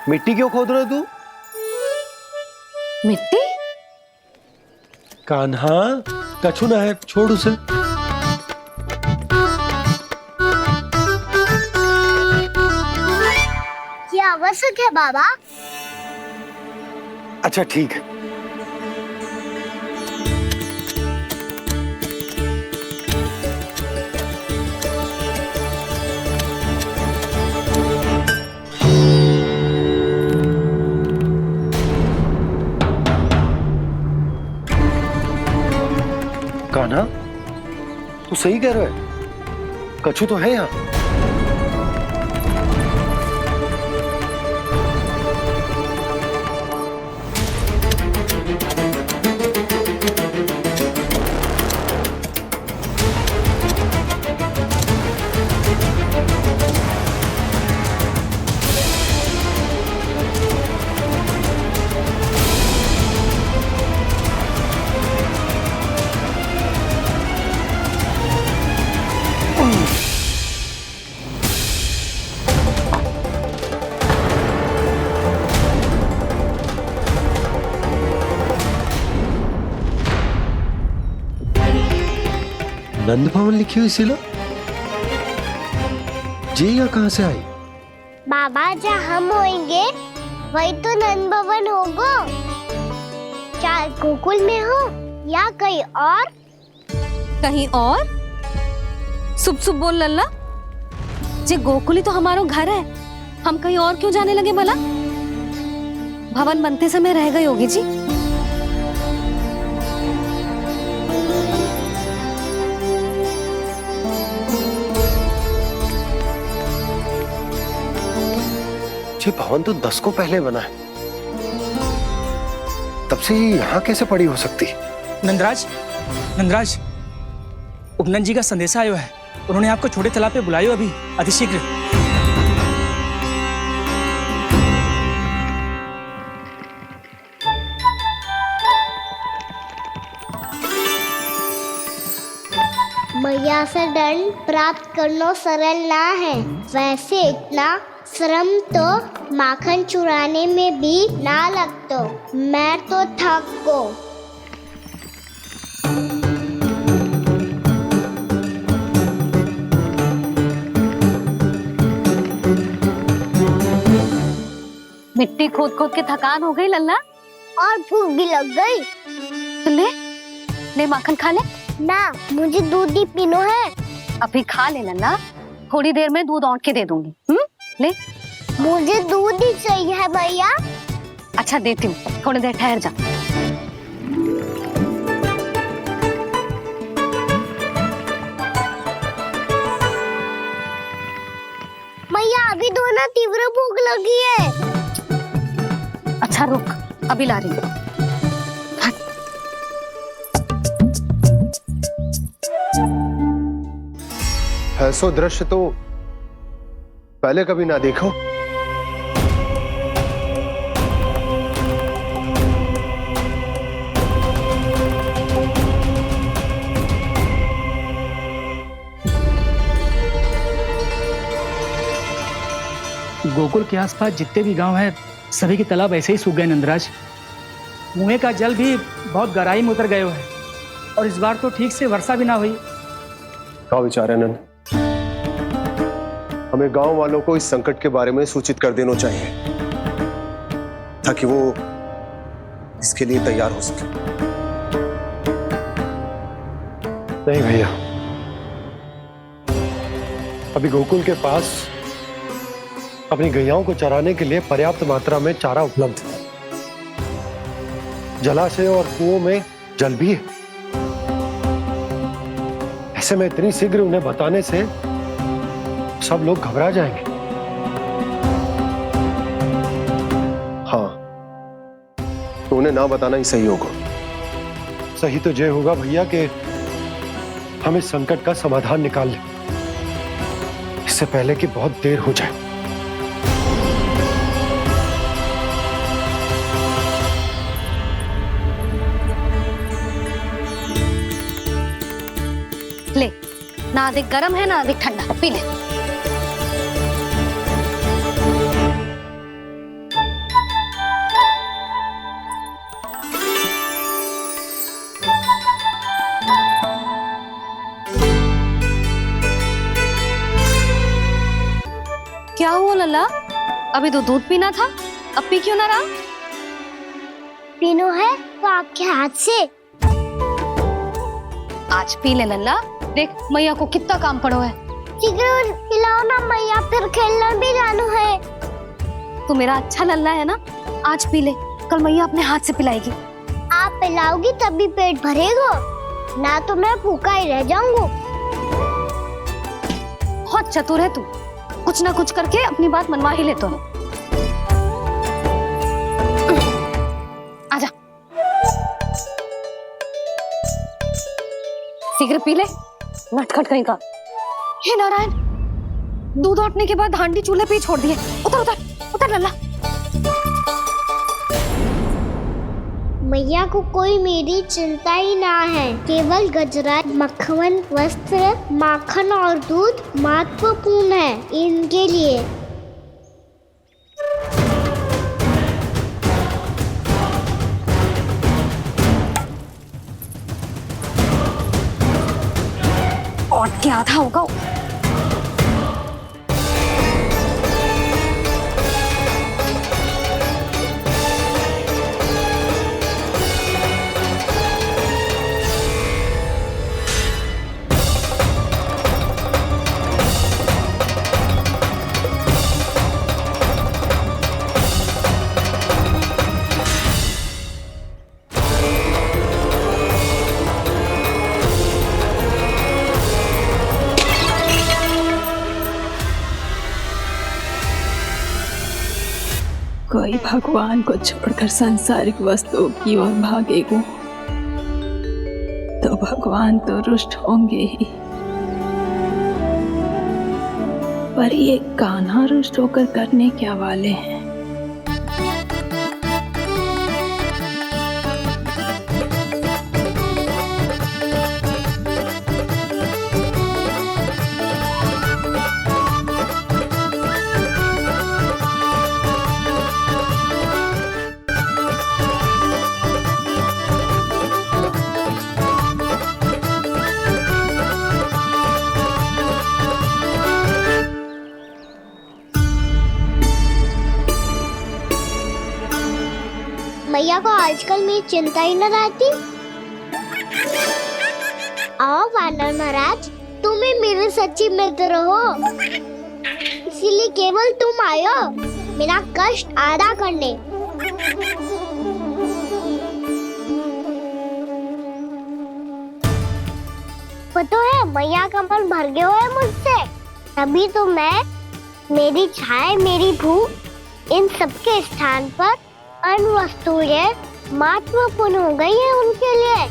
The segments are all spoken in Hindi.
मिट्टी क्यों खोद रहे तू? मिट्टी? कान्हा, कछु ना है, छोड़ उसे। ये आवश्यक है बाबा। अच्छा ठीक है। कान्हा, तू सही कह रहा है, कछु तो है यहाँ। नंद भवन लिखी हुई सिला, जी यहाँ कहाँ से आई? बाबा जहाँ हम होंगे वही तो नंद भवन होगा। चाहे गोकुल में हो या कहीं और। कहीं और? सुब सुब बोल लल्ला। जे गोकुली तो हमारो घर है, हम कहीं और क्यों जाने लगे भला? भवन बनते समय रह गए योगी जी। ये भवन तो 10 को पहले बना है, तब से ये यहाँ कैसे पड़ी हो सकती? नंदराज, नंदराज, उपनंद जी का संदेशा आयो है। उन्होंने आपको छोटे तालाब पे बुलायो अभी, अतिशीघ्र। मैया से दंड प्राप्त करना सरल ना है। वैसे इतना श्रम तो माखन चुराने में भी ना लगतो। मैं तो थक गो। मिट्टी खोद खोद के थकान हो गई लल्ला, और भूख भी लग गई। तो ले माखन खा ले। ना, मुझे दूध ही पीनो है। अभी खा ले लल्ला, थोड़ी देर में दूध औंट के दे दूंगी। ले। मुझे दूध ही चाहिए है भैया। अच्छा देती हूँ, थोड़ी देर ठहर जा। मैया अभी तो ना तीव्र भूख लगी है। अच्छा रुक, अभी ला रही हूँ। ऐसा दृश्य तो पहले कभी ना देखो। गोकुल के आसपास जितने भी गांव हैं, सभी के तालाब ऐसे ही सूख गए नंदराज। कुएं का जल भी बहुत गहराई में उतर गए है, और इस बार तो ठीक से वर्षा भी ना हुई। क्या विचार है नंद? हमें गांव वालों को इस संकट के बारे में सूचित कर देना चाहिए, ताकि वो इसके लिए तैयार हो सके। नहीं भैया, अभी गोकुल के पास अपनी गैयाओं को चराने के लिए पर्याप्त मात्रा में चारा उपलब्ध है। जलाशय और कुओं में जल भी है। ऐसे में इतनी शीघ्र उन्हें बताने से सब लोग घबरा जाएंगे। हाँ, तो उन्हें ना बताना ही सही होगा। सही तो ये होगा भैया कि हम इस संकट का समाधान निकाल लें, इससे पहले कि बहुत देर हो जाए। ले, ना अधिक गर्म है ना अधिक ठंडा, पी ले। क्या हुआ लल्ला? अभी तो दूध पीना था, अब पी क्यों ना रहा? पीनो है तो आपके हाथ से। आज पी ले लल्ला, देख मैया को कितना काम पड़ो है। शीघ्र पिलाओ ना मैया, फिर खेलना भी जाना है। तू मेरा अच्छा लल्ला है ना, आज पी ले, कल मैया अपने हाथ से पिलाएगी। आप पिलाओगी तभी पेट भरेगा, ना तो मैं भूखा ही रह जाऊंगा। बहुत चतुर है तू, कुछ ना कुछ करके अपनी बात मनवा ही लेता है। आजा, शीघ्र पी ले, नटखट कहीं का। हे नारायण, दूध औटने के बाद हांडी चूल्हे पे ही छोड़ दिए। उतर उतर उतर लल्ला। मैया को कोई मेरी चिंता ही ना है, केवल गजरा, मक्खन, वस्त्र, माखन और दूध महत्वपूर्ण है इनके लिए। और क्या आधा होगा। कोई भगवान को छोड़कर सांसारिक वस्तुओं की ओर भागेगा तो भगवान तो रुष्ट होंगे ही, पर ये कान्हा रुष्ट होकर करने क्या वाले हैं? मैया को आजकल मेरी चिंता ही न रहती। आओ वानर महाराज, तुम ही मेरे सच्ची मित्र हो, इसीलिए केवल तुम आयो मेरा कष्ट आधा करने। पता है मैया का मन भर गया है मुझसे, तभी तो मैं, मेरी छाया, मेरी भूख, इन सबके स्थान पर अन्य वस्तुएं महत्वपूर्ण हो गई है उनके लिए,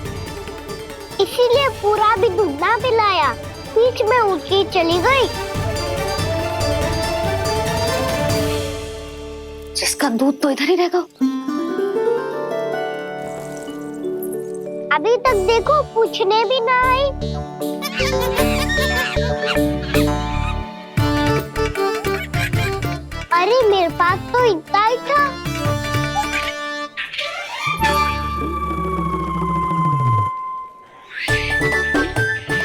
इसीलिए पूरा भी दूध ना पिलाया, बीच में उठ के चली गई। जिसका दूध तो इधर ही रहेगा। अभी तक देखो पूछने भी ना आई। अरे मेरे पास तो इतना ही था।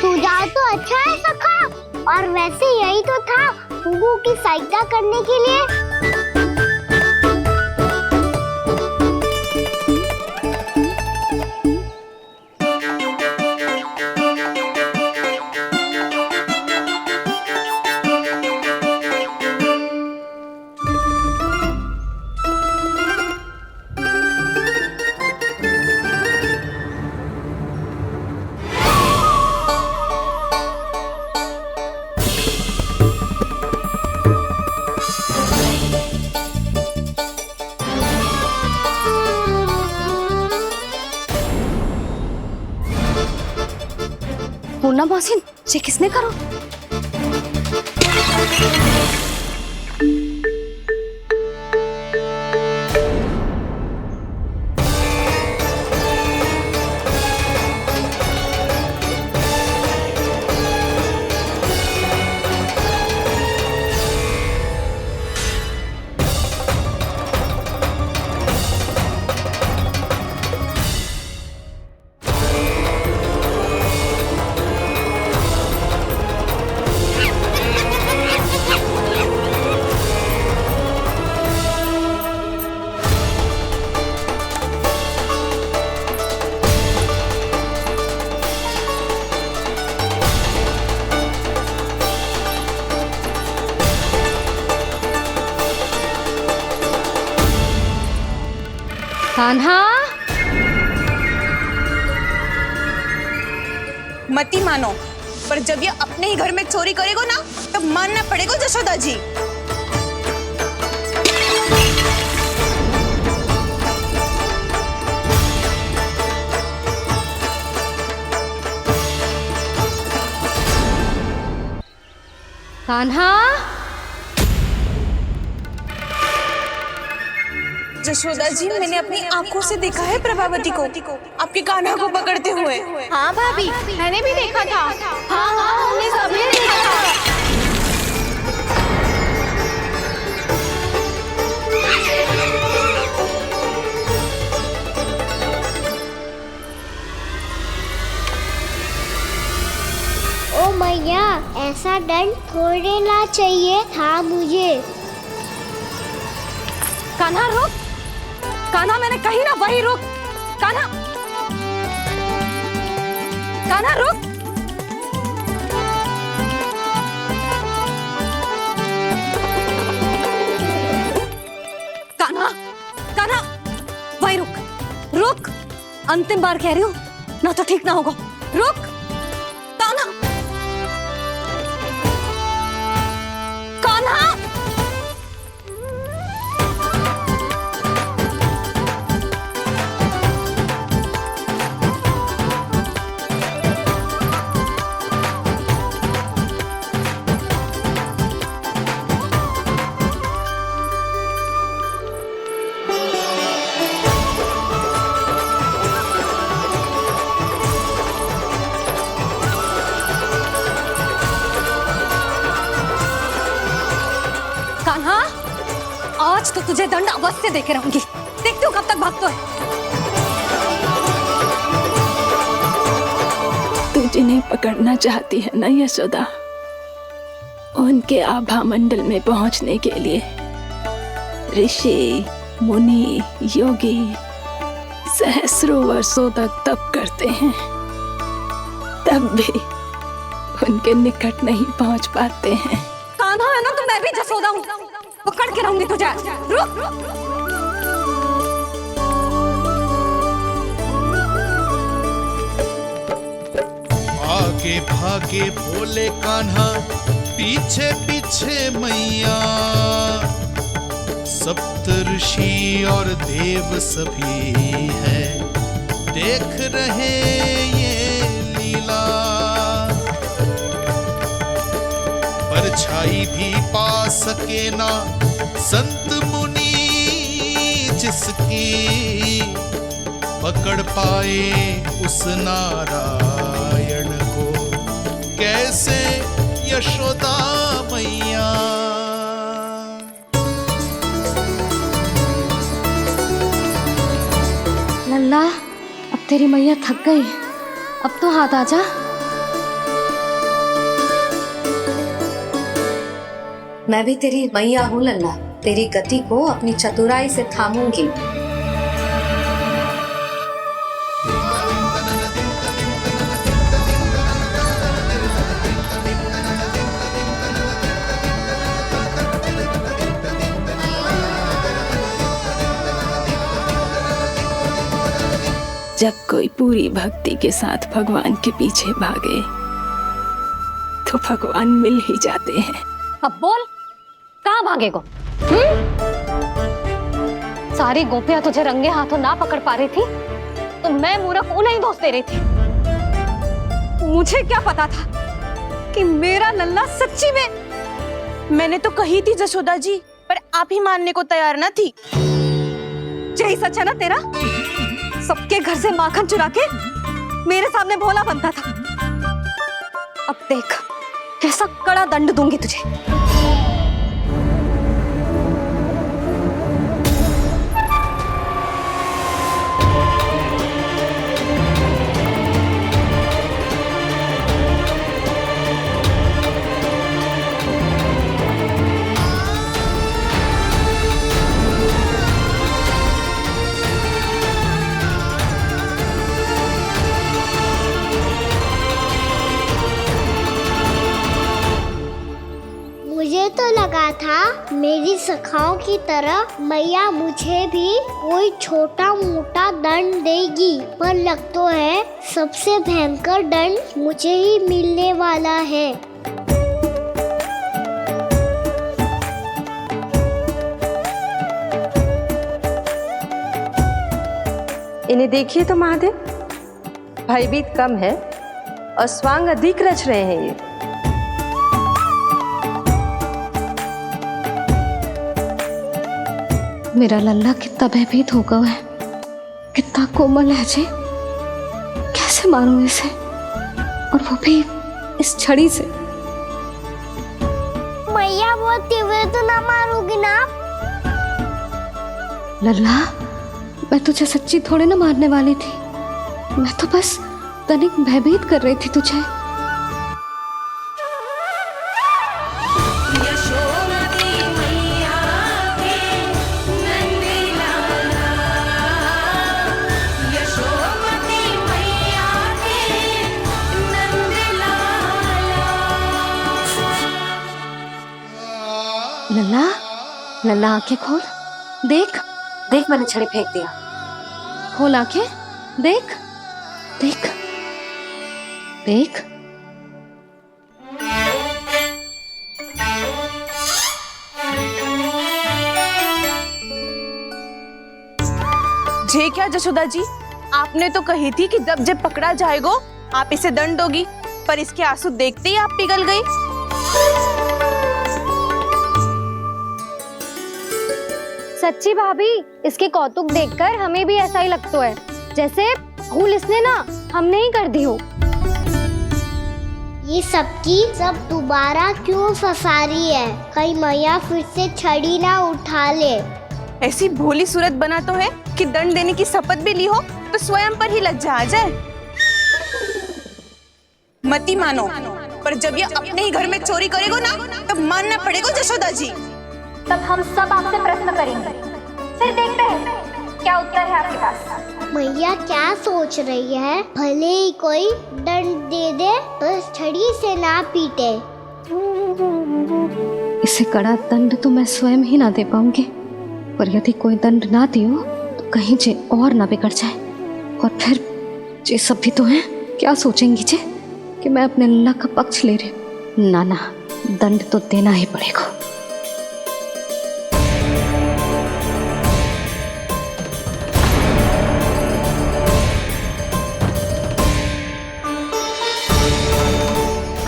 सुझाव तो अच्छा है सखा, और वैसे यही तो था गुगु की सहायता करने के लिए। पूर्णा मौसी, ये किसने करो? कान्हा, मती मानो, पर जब ये अपने ही घर में चोरी करेगो ना तब मानना पड़ेगा जशोदा जी। कान्हा, जशोदा जी, मैंने अपनी आंखों से देखा है प्रभावती को आपके कान्हा को पकड़ते हुए। हाँ भाभी, मैंने भी देखा था। हाँ हाँ, हमने सबने देखा था। ओ मैया, ऐसा दंड थोड़े ना चाहिए था मुझे। कान्हा रुक, कान्हा मैंने कही ना वही रुक। कान्हा, कान्हा रुक। कान्हा, कान्हा वही रुक, रुक। अंतिम बार कह रही हूँ, ना तो ठीक ना होगा। रुक कान्हा, कान्हा। कान्हा, आज तो तुझे दंड अवश्य देके रहूंगी। देखती हूँ कब तक भागता है। तू जिन्हें पकड़ना चाहती है ना यशोदा, उनके आभा मंडल में पहुंचने के लिए ऋषि, मुनि, योगी सहस्रों वर्षों तक तप करते हैं, तब भी उनके निकट नहीं पहुंच पाते हैं। कान्हा है ना, तो मैं भी जसोदा हूँ, पकड़ के रहूंगी तुझे। रुक। आगे भागे भोले कान्हा, पीछे पीछे मैया, सप्त ऋषि और देव सभी है, देख रहे ये लीला। परछाई भी पा सके ना संत मुनि जिसकी, पकड़ पाए उस नारायण को कैसे यशोदा मैया। लल्ला, अब तेरी मैया थक गई, अब तो हाथ आजा। मैं भी तेरी मैया हूँ लल्ला, तेरी गति को अपनी चतुराई से थामूंगी। जब कोई पूरी भक्ति के साथ भगवान के पीछे भागे तो भगवान मिल ही जाते हैं। अब बोल, कहाँ भागेगा? सारी गोपियां तुझे रंगे हाथों ना पकड़ पा रही थी तो मैं मूर्ख उन्हें ही दोष दे रही थी। मुझे क्या पता था कि मेरा लल्ला सच्ची में। मैंने तो कही थी जशोदा जी, पर आप ही मानने को तैयार न थी। यही सच है ना तेरा? सबके घर से माखन चुरा के मेरे सामने भोला बनता था। अब देख कैसा कड़ा दंड दूंगी तुझे। सखाओं की तरह मैया मुझे भी कोई छोटा मोटा दंड देगी, पर लग तो है सबसे भयंकर दंड मुझे ही मिलने वाला है। इन्हें देखिए तो महादेव, भयभीत कम है और स्वांग अधिक रच रहे हैं ये। मेरा लल्ला कितना भयभीत होगा है, कितना कोमल है जी। कैसे मारूं इसे, और वो भी इस छड़ी से। मैया बहुत तीव्र तो ना मारोगी ना? लल्ला, मैं तुझे सच्ची थोड़े ना मारने वाली थी, मैं तो बस तनिक भयभीत कर रही थी तुझे। लल्ला, लल्ला आंखें खोल, देख देख मैंने छड़ी फेंक दिया। खोल आंखें, देख देख देख। जे क्या जशोदा जी, आपने तो कही थी कि जब पकड़ा जाएगा आप इसे दंड दोगी, पर इसके आंसू देखते ही आप पिघल गई। सच्ची भाभी, इसके कौतुक देखकर हमें भी ऐसा ही लगता है, जैसे भूल इसने ना हमने ही कर दी हो। ये सबकी सब दोबारा क्यों फंसा रही है? कहीं मैया फिर से छड़ी ना उठा ले। ऐसी भोली सूरत बना तो है कि दंड देने की शपथ भी ली हो तो स्वयं पर ही लज्जा आ जाए। मती मानो, पर जब ये अपने ही घर में चोरी करेगा ना, तब मानना पड़ेगा जशोदा जी। तब हम सब आपसे प्रश्न करेंगे, फिर देखते हैं क्या उत्तर है आपके पास। मैया क्या सोच रही है? भले ही कोई दंड दे दे, बस छड़ी से ना पीटे। इसे कड़ा दंड तो मैं स्वयं ही ना दे पाऊंगी, पर यदि कोई दंड ना दियो तो कहीं जे और ना बिगड़ जाए, और फिर जे सब भी तो हैं, क्या सोचेंगी जे कि मैं अपने लल्ला का पक्ष ले रही। ना ना, दंड तो देना ही पड़ेगा।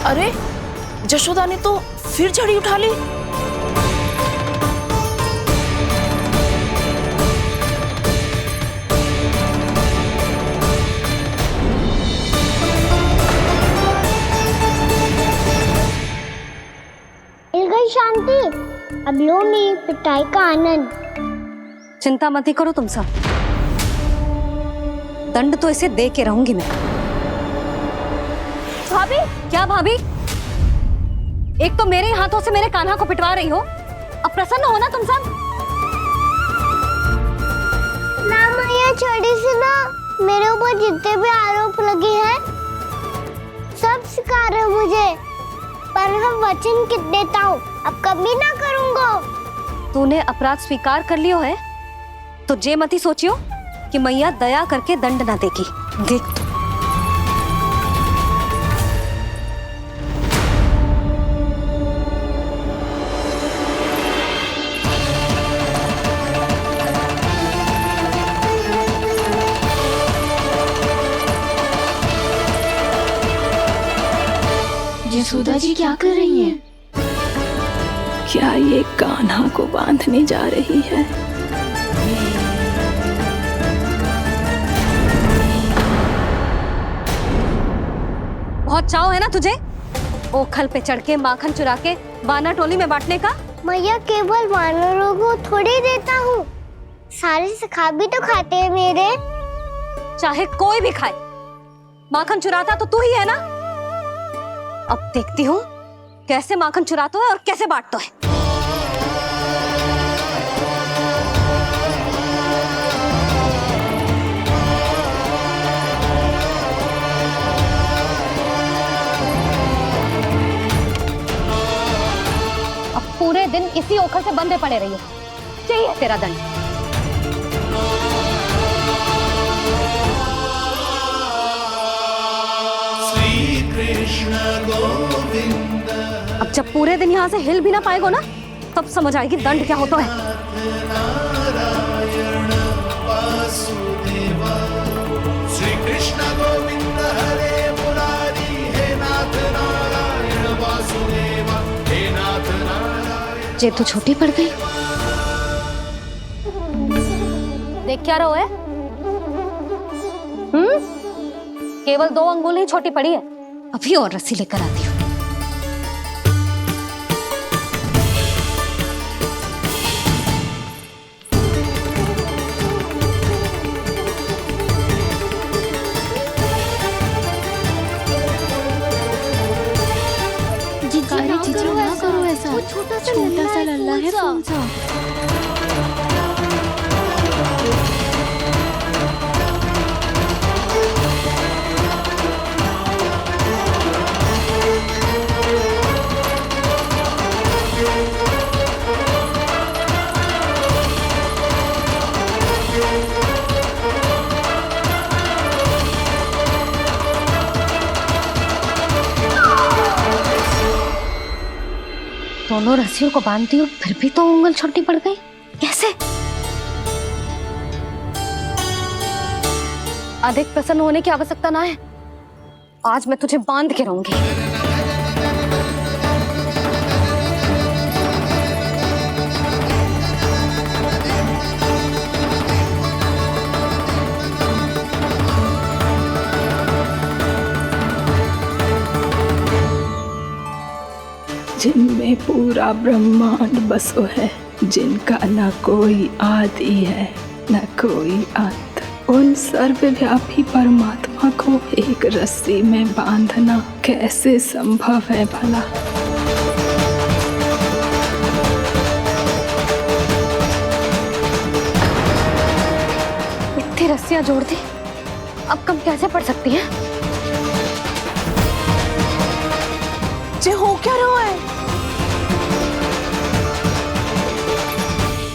अरे जशोदा ने तो फिर छड़ी उठा ली। मिल गई शांति, अब लो मेरी पिटाई का आनंद। चिंता मत ही करो तुम सब, दंड तो इसे दे के रहूंगी मैं। भाभी, क्या भाभी? एक तो मेरे हाथों से मेरे कान्हा को पिटवा रही हो, अब प्रसन्न हो ना तुम सब? ना मैया, छड़ी से ना मेरे ऊपर जितने भी आरोप लगे हैं सब स्वीकार है मुझे, पर हम वचन कित देता हूँ, अब कभी ना करूँगा। तूने अपराध स्वीकार कर लियो है तो जे मत ही सोचियो कि मैया दया करके दंड ना देगी। देख यशोदा जी क्या कर रही हैं? क्या ये कान्हा को बांधने जा रही है? बहुत चाव है ना तुझे ओखल पे चढ़ के माखन चुरा के वानर टोली में बांटने का? मैया, केवल वानरों को थोड़ी देता हूँ, सारे सखा भी तो खाते हैं मेरे। चाहे कोई भी खाए, माखन चुराता तो तू ही है ना। अब देखती हूँ कैसे माखन चुराता है और कैसे बांटता है। अब पूरे दिन इसी ओखल से बंधे पड़े रहिए। चाहिए तेरा दंड। श्री कृष्ण गोविंद अब जब पूरे दिन यहाँ से हिल भी ना पाएगो ना, तब समझ आएगी दंड क्या होता है। नारायण वासुदेव श्री कृष्ण गोविंद हरे मुरारी हे नाथ नारायण वासुदेव हे नाथ नारायण। जे तो छोटी पड़ गई। देख क्या रहो है? केवल 2 अंगुल ही छोटी पड़ी है। अभी और रस्सी लेकर आती हूँ। ना करो ऐसा। छोटा सा लल्ला है कौन सा? दोनों रस्सियों को बांधती हूँ, फिर भी तो उंगल छोटी पड़ गई। कैसे? अधिक प्रसन्न होने की आवश्यकता ना है। आज मैं तुझे बांध के रहूंगी। जिनमें पूरा ब्रह्मांड बसो है, जिनका न कोई आदि है न कोई अंत, उन सर्वव्यापी परमात्मा को एक रस्सी में बांधना कैसे संभव है भला? इतनी रस्सियां जोड़ दी, अब कम कैसे पड़ सकती हैं? जे हो क्या रहा है?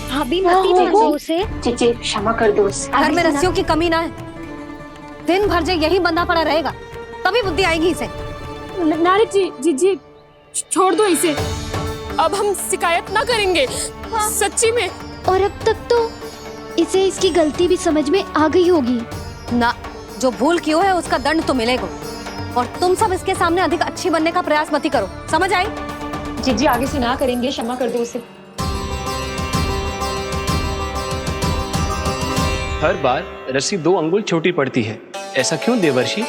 भाभी मत उसे। जीजी क्षमा कर दो उसे। घर में रस्सियों की कमी ना है। दिन भर जे यही बंधा पड़ा रहेगा, तभी बुद्धि आएगी इसे। नारी जी छोड़ दो इसे। अब हम शिकायत ना करेंगे। सच्ची में। और अब तक तो इसे इसकी गलती भी समझ में आ गई होगी ना। जो भूल की हो है उसका दंड तो मिलेगा। और तुम सब इसके सामने अधिक अच्छी बनने का प्रयास मत करो, समझ आई? जीजी आगे से ना करेंगे, क्षमा कर दो उसे। हर बार रस्सी 2 अंगुल छोटी पड़ती है, ऐसा क्यों देवर्षि?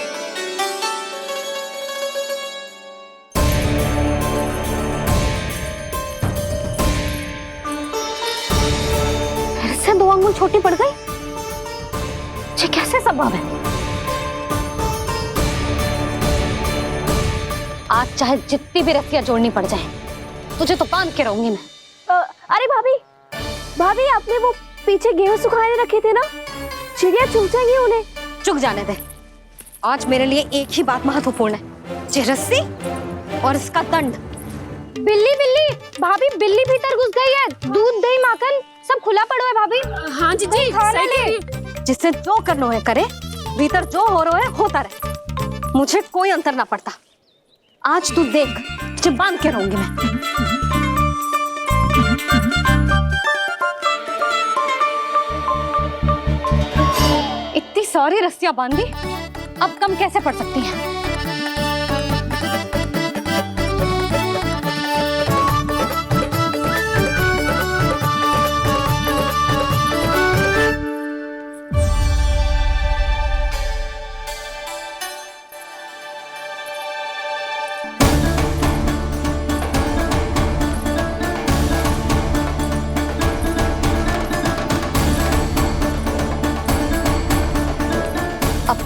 फिर से 2 अंगुल छोटी पड़ गई? ये कैसे संभव है? आज चाहे जितनी भी रस्सियां जोड़नी पड़ जाए, तुझे तो बांध के रहूंगी मैं। अरे भाभी आपने वो पीछे गेहूं सुखाने रखे थे ना, चिड़िया चुग जाएंगी उन्हें। चुक जाने दे। आज मेरे लिए एक ही बात महत्वपूर्ण है, ये रस्सी और इसका दंड। बिल्ली भाभी, बिल्ली भीतर घुस गई है। दूध दही माखन सब खुला पड़ा है भाभी। हाँ जीजी सही कह रही है। जिससे जो करना है करे, भीतर जो हो रहा है होता रहे, मुझे कोई अंतर ना पड़ता। आज तू देख, तुझे बांध के रहूंगी मैं। इतनी सारी रस्सियां बांधी, अब कम कैसे पड़ सकती हैं?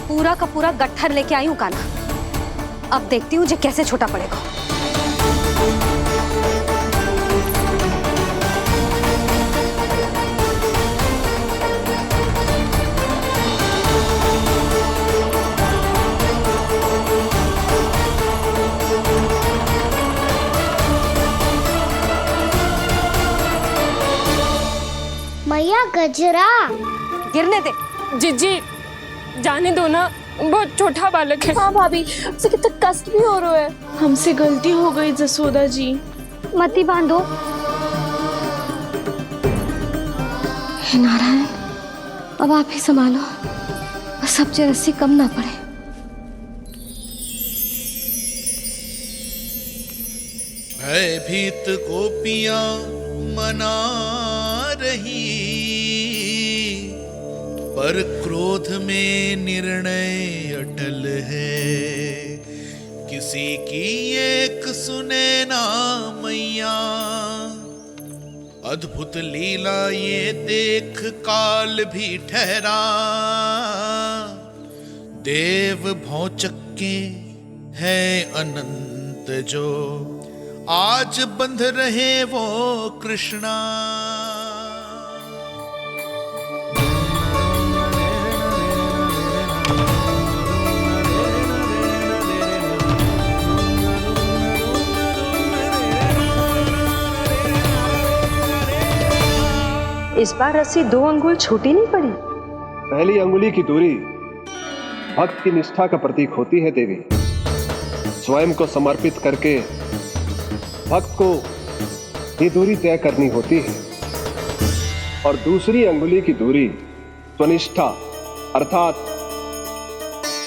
पूरा का पूरा गट्ठर लेके आई हूँ कान्हा। अब देखती हूँ जे कैसे छोटा पड़ेगा। मैया गजरा। गिरने दे। जीजी जाने दो ना, बहुत छोटा बालक है। हाँ भाभी, उसे कितना कष्ट भी हो रहा है। हमसे गलती हो गई जसोदा जी। मती बांधो। हे नारायण, अब आप ही संभालो, बस अब रस्सी कम ना पड़े। भयभीत गोपियां मना रही, पर क्रोध में निर्णय अटल है। किसी की एक सुने ना मैया, अद्भुत लीला ये देख काल भी ठहरा। देव भौचक्के हैं अनंत जो, आज बंध रहे वो कृष्णा। इस बार रस्सी 2 अंगुल छोटी नहीं पड़ी। पहली अंगुली की दूरी भक्त की निष्ठा का प्रतीक होती है देवी। स्वयं को समर्पित करके भक्त को ये दूरी तय करनी होती है। और दूसरी अंगुली की दूरी स्वनिष्ठा अर्थात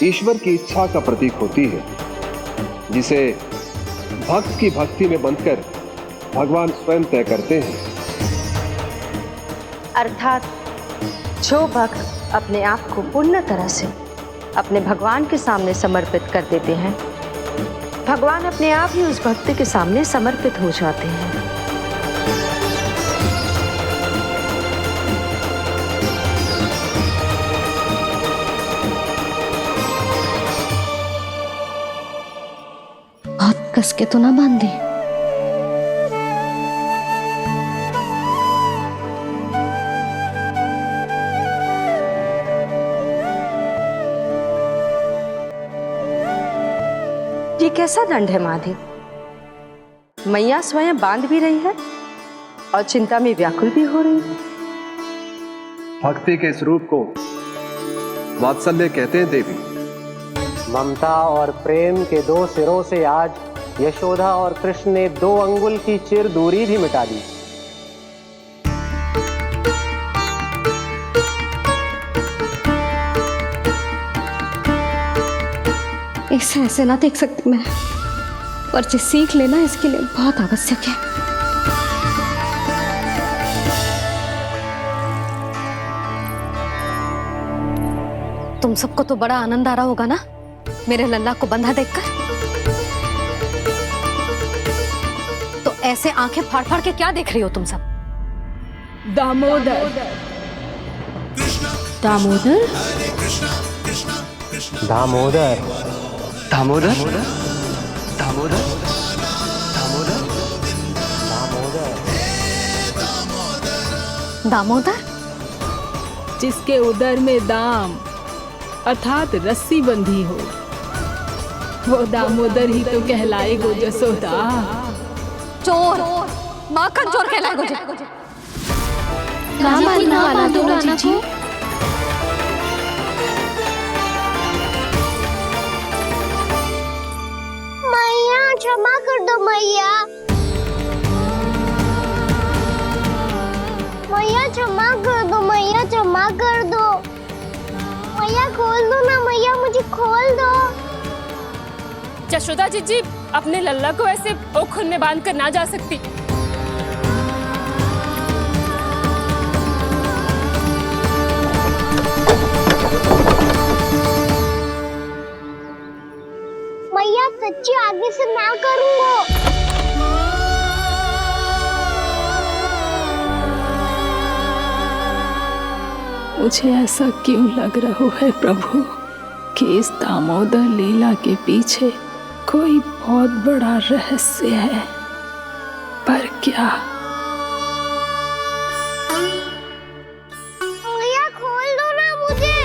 ईश्वर की इच्छा का प्रतीक होती है, जिसे भक्त की भक्ति में बंधकर भगवान स्वयं तय करते हैं। अर्थात जो भक्त अपने आप को पूर्ण तरह से अपने भगवान के सामने समर्पित कर देते हैं, भगवान अपने आप ही उस भक्त के सामने समर्पित हो जाते हैं। बहुत कस के तो ना बांधी। ये कैसा दंड है माधे? मैया स्वयं बांध भी रही है और चिंता में व्याकुल भी हो रही है। भक्ति के स्वरूप को वात्सल्य कहते हैं देवी। ममता और प्रेम के 2 सिरों से आज यशोदा और कृष्ण ने 2 अंगुल की चिर दूरी भी मिटा दी। इसे ऐसे ना देख सकती मैं, पर जो सीख लेना इसके लिए बहुत आवश्यक है। तुम सबको तो बड़ा आनंद आ रहा होगा ना मेरे लल्ला को बंधा देखकर। तो ऐसे आंखें फाड़ फाड़ के क्या देख रही हो तुम सब? दामोदर। दामोदर। दामोदर। दामोदर। दामोदर। दामोदर, जिसके उदर में दाम अर्थात रस्सी बंधी हो, वो दामोदर ही तो कहलाएगो जसोदा। चोर, माखन चोर कहलाएगो जी। ना मानना वाला दो राना को। मैया क्षमा कर दो मैया। मैया क्षमा कर दो, मैया क्षमा कर दो। मैया खोल दो ना मैया, मुझे खोल दो। यशोदा जीजी अपने लल्ला को ऐसे ओखुन में बांध कर ना जा सकती। मैया सच्ची आगे से ना करूंगा। मुझे ऐसा क्यों लग रहा है प्रभु कि इस दामोदर लीला के पीछे कोई बहुत बड़ा रहस्य है, पर क्या? मैया खोल दो ना मुझे।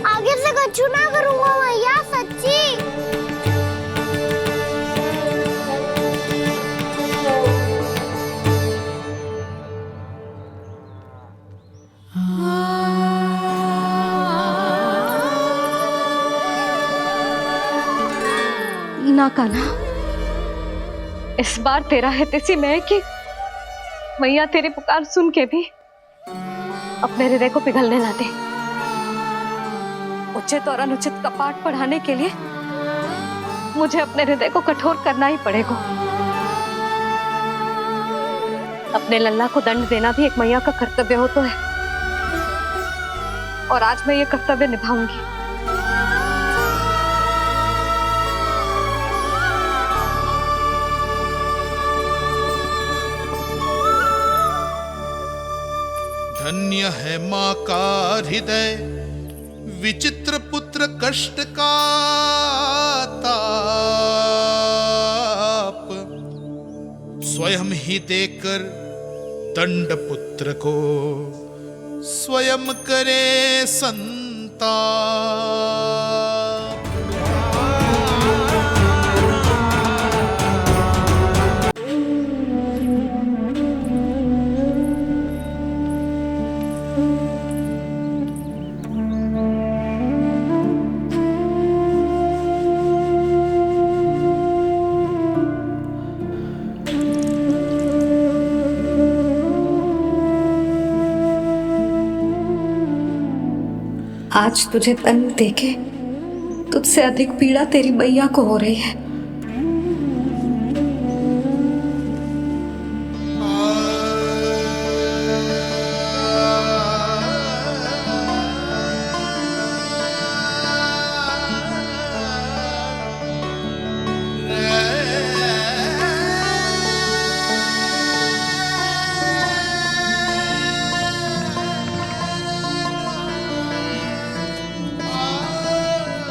आगे से कछु ना करूंगा मैया, सच्ची। ना कान्हा, इस बार तेरा है तेसी मैं कि मैया तेरी पुकार सुन के भी अपने हृदय को पिघलने ना दे। उचित और अनुचित का पाठ पढ़ाने के लिए मुझे अपने हृदय को कठोर करना ही पड़ेगा। अपने लल्ला को दंड देना भी एक मैया का कर्तव्य हो तो है, और आज मैं ये कर्तव्य निभाऊंगी। धन्य है माँ का हृदय, विचित्र पुत्र कष्ट का ताप, स्वयं ही देकर दंड पुत्र को स्वयं करे संताप। आज तुझे दंड देके तुझसे अधिक पीड़ा तेरी मैया को हो रही है।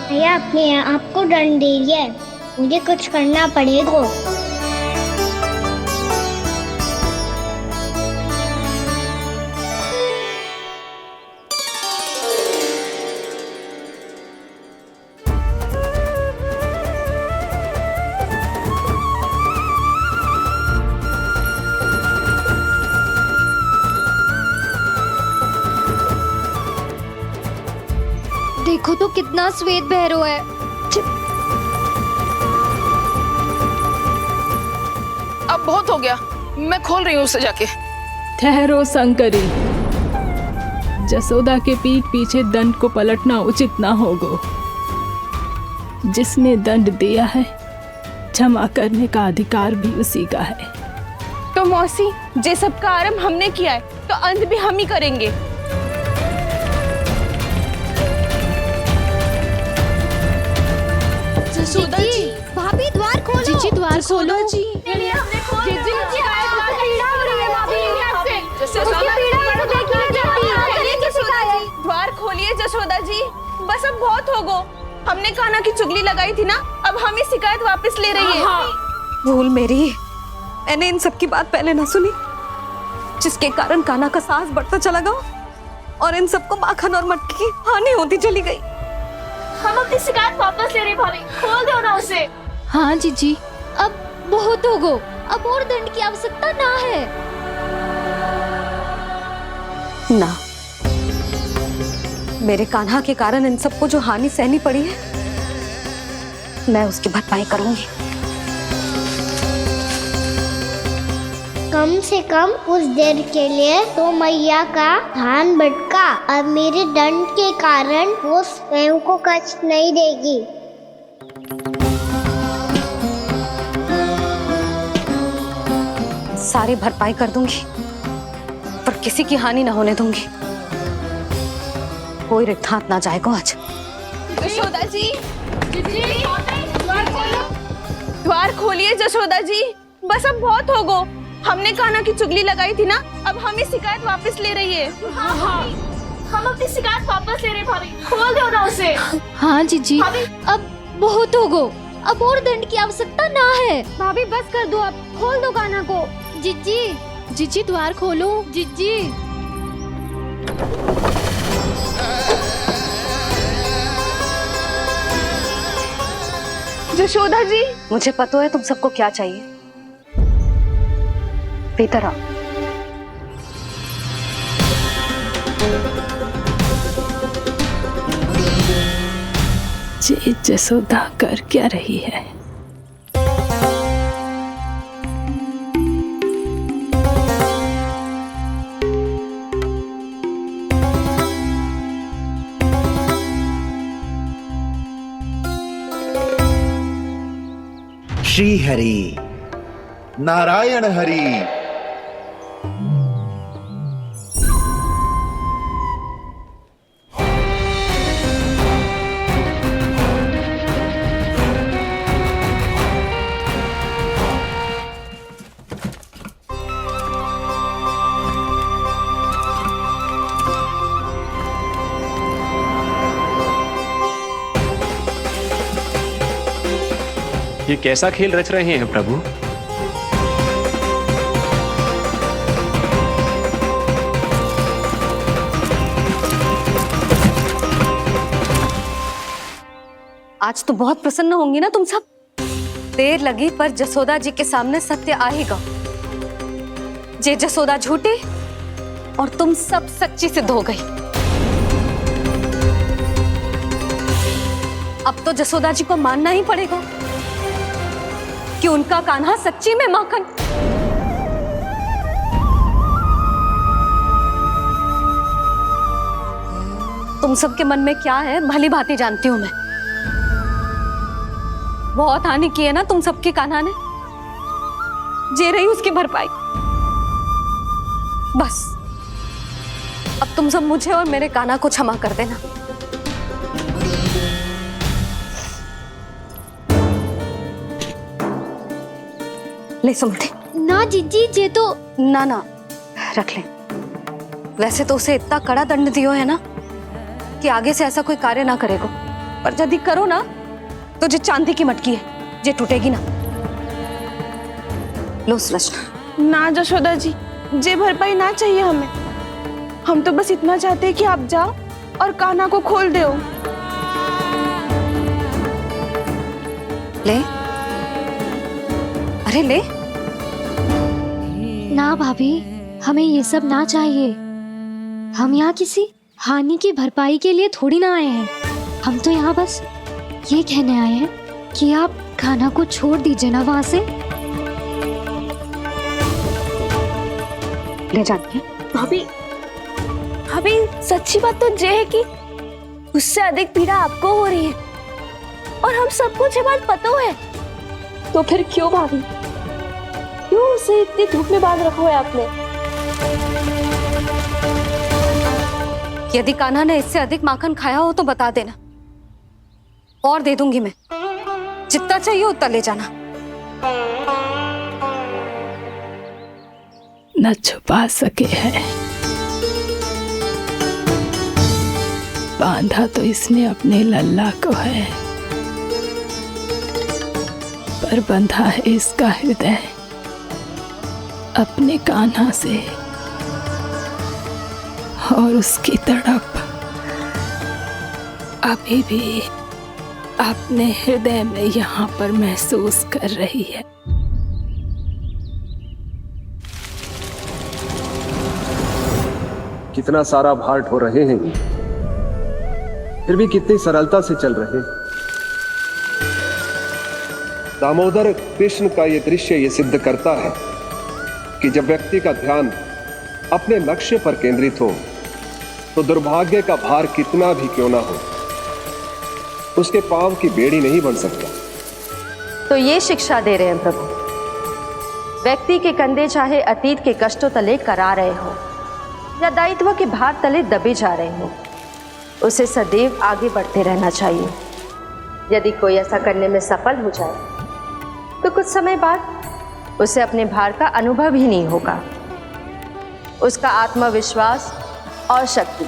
भैया अपने आप को दंड दे दिया है, मुझे कुछ करना पड़ेगा। देखो तो कितना श्वेत भैरव है। अब बहुत हो गया, मैं खोल रही हूँ उसे जाके। ठहरो शंकरी, जसोदा के पीठ पीछे दंड को पलटना उचित ना होगा। जिसने दंड दिया है क्षमा करने का अधिकार भी उसी का है। तो मौसी, जे सब का आरंभ हमने किया है तो अंत भी हम ही करेंगे। जसोदा जी, भाभी द्वार खोलो। जीजी द्वार खोलो। जी हमने खोल दिया। पीड़ा हो रही है भाभी। द्वार खोलिए जसोदा जी, बस अब बहुत हो गो। हमने कान्हा की चुगली लगाई थी ना, अब हम ही शिकायत वापस ले रही है। भूल मेरी, मैंने इन सब की बात पहले ना सुनी, जिसके कारण कान्हा का साहस बढ़ता चला गया और इन सबको माखन और मटकी की हानि होती चली गई। हम अपनी शिकायत वापस ले रहे भाभी, खोल दो ना उसे। हाँ जीजी, अब बहुत हो गो, अब और दंड की आवश्यकता ना है। ना, मेरे कान्हा के कारण इन सबको जो हानि सहनी पड़ी है, मैं उसकी भरपाई करूंगी। कम से कम कुछ देर के लिए तो मैया का ध्यान भटका, अब मेरे दंड के कारण वो स्वयं को कष्ट नहीं देगी। सारी भरपाई कर दूंगी, पर किसी की हानि न होने दूंगी। कोई रिक्त हाथ ना जाएगा आज। जसोदा जी, द्वार खोलिए जसोदा जी, बस अब बहुत हो गो। हमने कान्हा की चुगली लगाई थी ना, अब हम ही शिकायत वापस ले रही है। हम अपनी शिकायत वापस ले रहे भाभी, खोल दो ना उसे। हाँ जीजी, अब बहुत हो गो, अब और दंड की आवश्यकता ना है। भाभी बस कर दो, अब खोल दो कान्हा को। जीजी, जीजी द्वार खोलो। जीजी, जसोदा जी, मुझे पता है तुम सबको क्या चाहिए। भीतर आओ। जसोदा कर क्या रही है? श्री हरि, नारायण हरि। ये कैसा खेल रच रहे हैं प्रभु? आज तो बहुत प्रसन्न होंगी ना तुम सब। देर लगी पर जसोदा जी के सामने सत्य आएगा। जे जसोदा झूठी और तुम सब सच्ची सिद्ध हो गई। अब तो जसोदा जी को मानना ही पड़ेगा कि उनका कान्हा सच्ची में माखन। तुम सबके मन में क्या है भली भांति जानती हूं मैं। बहुत हानि की है ना तुम सबके कान्हा ने। जे रही उसकी भरपाई। बस अब तुम सब मुझे और मेरे कान्हा को क्षमा कर देना। ले सुमते। ना जीजी, जे तो ना ना रख ले। वैसे तो उसे इतना कड़ा दंड दियो है ना कि आगे से ऐसा कोई कार्य ना करेगा। पर यदि करो ना तो जो चांदी की मटकी है जे टूटेगी ना। लो सृष्टि। ना जशोदा जी, जे भरपाई ना चाहिए हमें। हम तो बस इतना चाहते हैं कि आप जाओ और कान्हा को खोल दो। ले, अरे ले। ना भाभी, हमें ये सब ना चाहिए। हम यहाँ किसी हानि की भरपाई के लिए थोड़ी ना आए हैं। हम तो यहाँ बस ये कहने आए हैं कि आप कान्हा को छोड़ दीजिए ना वहां से। ले जाती है। भाभी, भाभी सच्ची बात तो ये है कि उससे अधिक पीड़ा आपको हो रही है और हम सबको ये बात पता है। तो फिर क्यों भाभी, क्यों उसे इतनी धूप में बांध रखा है आपने? यदि कान्हा ने इससे अधिक माखन खाया हो तो बता देना और दे दूंगी मैं। जितना चाहिए उतना ले जाना। न छुपा सके है, बांधा तो इसने अपने लल्ला को है, पर बंधा है इसका हृदय अपने कान्हा से। और उसकी तड़प अभी भी अपने हृदय में यहाँ पर महसूस कर रही है। कितना सारा भार ढो रहे हैं, फिर भी कितनी सरलता से चल रहे हैं। दामोदर कृष्ण का ये दृश्य ये सिद्ध करता है कि जब व्यक्ति का ध्यान अपने लक्ष्य पर केंद्रित हो तो दुर्भाग्य का भार कितना भी क्यों ना हो, उसके पांव की बेड़ी नहीं बन सकता। तो ये शिक्षा दे रहे हैं प्रभु। व्यक्ति के कंधे चाहे अतीत के कष्टों तले करा रहे हो या दायित्व के भार तले दबे जा रहे हो, उसे सदैव आगे बढ़ते रहना चाहिए। यदि कोई ऐसा करने में सफल हो जाए तो कुछ समय बाद उसे अपने भार का अनुभव ही नहीं होगा। उसका आत्मविश्वास और शक्ति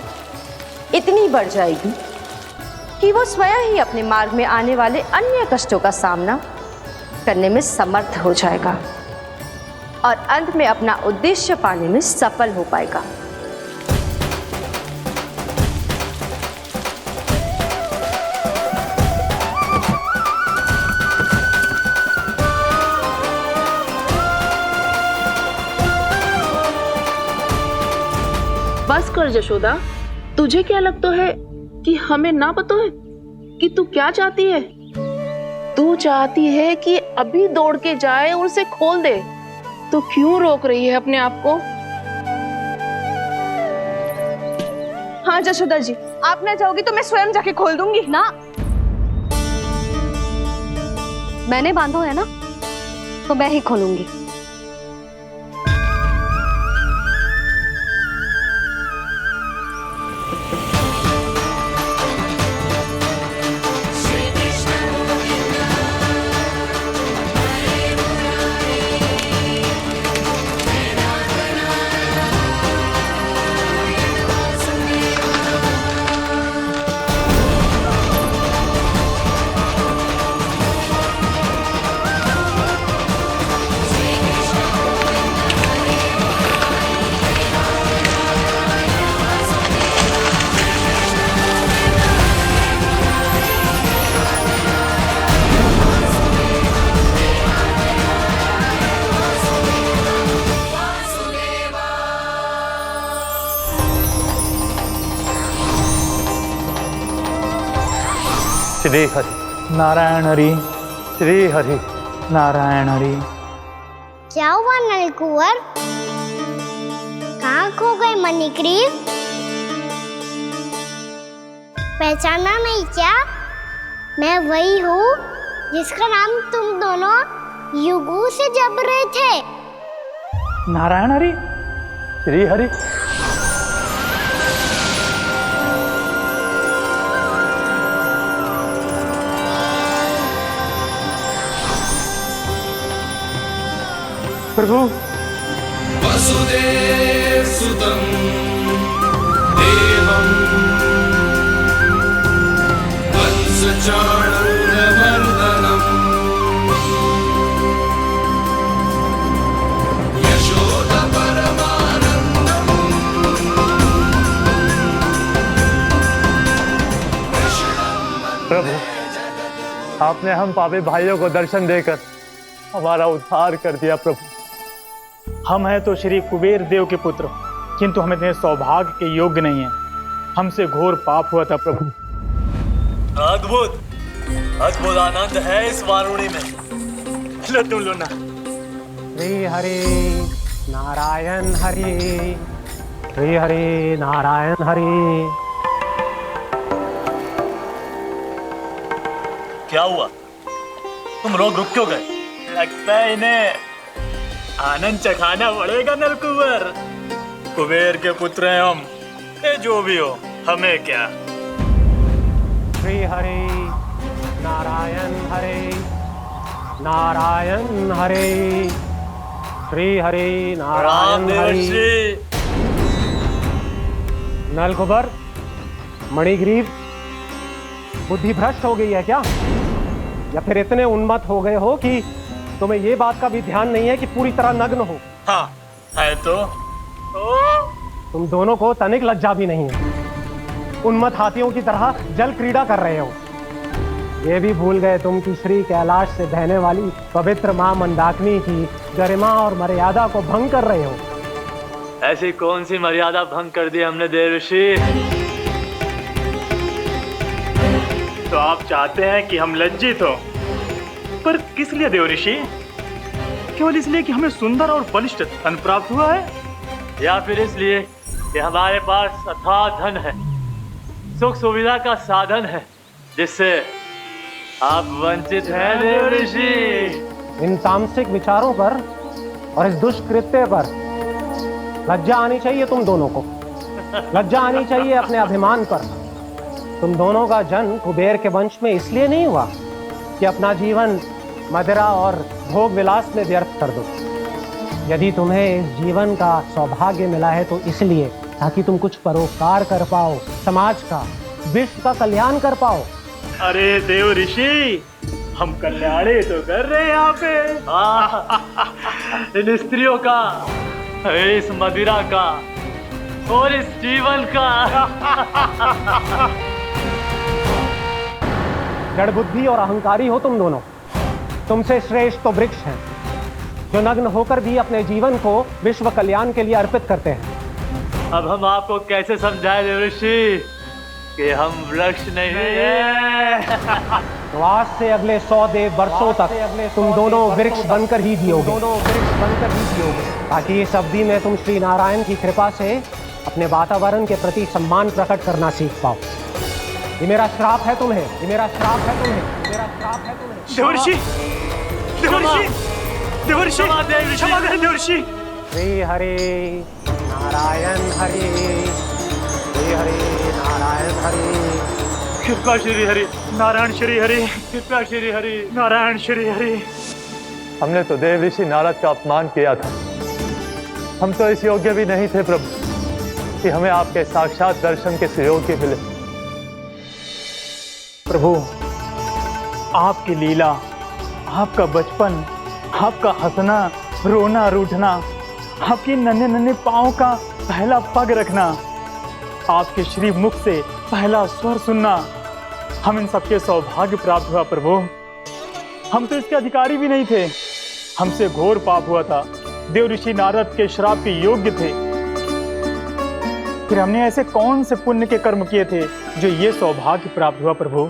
इतनी बढ़ जाएगी कि वो स्वयं ही अपने मार्ग में आने वाले अन्य कष्टों का सामना करने में समर्थ हो जाएगा और अंत में अपना उद्देश्य पाने में सफल हो पाएगा। बस कर जशोदा, तुझे क्या लगता है कि हमें ना पता है कि तू क्या चाहती है? तू चाहती है कि अभी दौड़ के जाए और उसे खोल दे, तो क्यों रोक रही है अपने आप को? हाँ जशोदा जी, आप ना चाहोगी तो मैं स्वयं जाके खोल दूंगी। ना, मैंने बांधो है ना, तो मैं ही खोलूंगी। श्री हरि नारायण हरि, श्री हरि नारायण हरि। क्या हुआ नलकुंवर? कहाँ खो गए मणिग्रीव? पहचाना नहीं क्या? मैं वही हूँ जिसका नाम तुम दोनों युगों से जप रहे थे। नारायण हरि, श्री हरि। प्रभु वसुदेव सुतं देवं वंशचाणूरमर्दनम् यशोदा परमानंदम्। प्रभु, आपने हम पापी भाइयों को दर्शन देकर हमारा उद्धार कर दिया। प्रभु, हम हैं तो श्री कुबेर देव के पुत्र, किंतु हम इतने सौभाग्य के योग्य नहीं हैं। हमसे घोर पाप हुआ था। प्रभु, अद्भुत अद्भुत आनंद है इस वारुणी में। लो तुम लो ना। श्री हरि नारायण हरि, श्री हरि नारायण हरि। क्या हुआ? तुम लोग रुक क्यों गए? लगता है इन्हें आनंद चखाना पड़ेगा नलकुंवर। कुबेर के पुत्र हैं हम, जो भी हो हमें क्या। श्री हरि नारायण हरि, नारायण हरि, श्री हरि नारायण हरि। नलकुंवर, मणिग्रीव, बुद्धि भ्रष्ट हो गई है क्या? या फिर इतने उन्मत्त हो गए हो कि तुम्हें ये बात का भी ध्यान नहीं है कि पूरी तरह नग्न हो? हाँ है तो। तुम दोनों को तनिक लज्जा भी नहीं है। उन्मत्त हाथियों की तरह जल क्रीड़ा कर रहे हो। ये भी भूल गए तुम कि श्री कैलाश से बहने वाली पवित्र मां मंदाकिनी की गरिमा और मर्यादा को भंग कर रहे हो। ऐसी कौन सी मर्यादा भंग कर दी हमने देव ऋषि? तो आप चाहते हैं कि हम लज्जित हो, पर किस लिए देव ऋषि? केवल इसलिए कि हमें सुंदर और बलिष्ठ धन प्राप्त हुआ है, या फिर इसलिए कि हमारे पास अथाह धन है, सुख सुविधा का साधन है, जिससे आप वंचित हैं देव ऋषि? इन तामसिक विचारों पर और इस दुष्कृत्य पर लज्जा आनी चाहिए तुम दोनों को। लज्जा आनी चाहिए अपने अभिमान पर। तुम दोनों का जन्म कुबेर के वंश में इसलिए नहीं हुआ कि अपना जीवन मदिरा और भोग विलास में व्यर्थ कर दो। यदि तुम्हें इस जीवन का सौभाग्य मिला है तो इसलिए ताकि तुम कुछ परोपकार कर पाओ, समाज का, विश्व का कल्याण कर पाओ। अरे देव ऋषि, हम कल्याण ही तो कर रहे हैं यहाँ पे। इन स्त्रियों का, इस मदिरा का और इस जीवन का। जड़ बुद्धि और अहंकारी हो तुम दोनों। तुमसे श्रेष्ठ तो वृक्ष हैं, जो नग्न होकर भी अपने जीवन को विश्व कल्याण के लिए अर्पित करते हैं। अब हम आपको कैसे समझाएं देव ऋषि कि हम वृक्ष नहीं हैं? तो आज से अगले 100 वर्षों तक तुम दोनों वृक्ष बनकर ही जियोगे। ताकि इस अवधि में तुम श्री नारायण की कृपा से अपने वातावरण के प्रति सम्मान प्रकट करना सीख पाओ। ये मेरा श्राप है तुम्हें, ये मेरा श्राप है तुम्हें, मेरा श्राप है तुम्हें। देव ऋषि, देव ऋषि, देवर्षि क्षमा करें देवर्षि। श्री हरि नारायण हरि, श्री हरि नारायण हरि, कृपा श्री हरि नारायण श्री हरि, कृपा श्री हरि नारायण श्री हरि। हमने तो देव ऋषि नारद का अपमान किया था। हम तो इस योग्य भी नहीं थे प्रभु कि हमें आपके साक्षात दर्शन के सुयोग्य मिले। प्रभु आपकी लीला, आपका बचपन, आपका हंसना, रोना, रूठना, आपकी नन्हे नन्हे पाँव का पहला पग रखना, आपके श्री मुख से पहला स्वर सुनना, हम इन सबके सौभाग्य प्राप्त हुआ प्रभु। हम तो इसके अधिकारी भी नहीं थे। हमसे घोर पाप हुआ था, देव ऋषि नारद के श्राप के योग्य थे। फिर हमने ऐसे कौन से पुण्य के कर्म किए थे जो ये सौभाग्य प्राप्त हुआ प्रभु?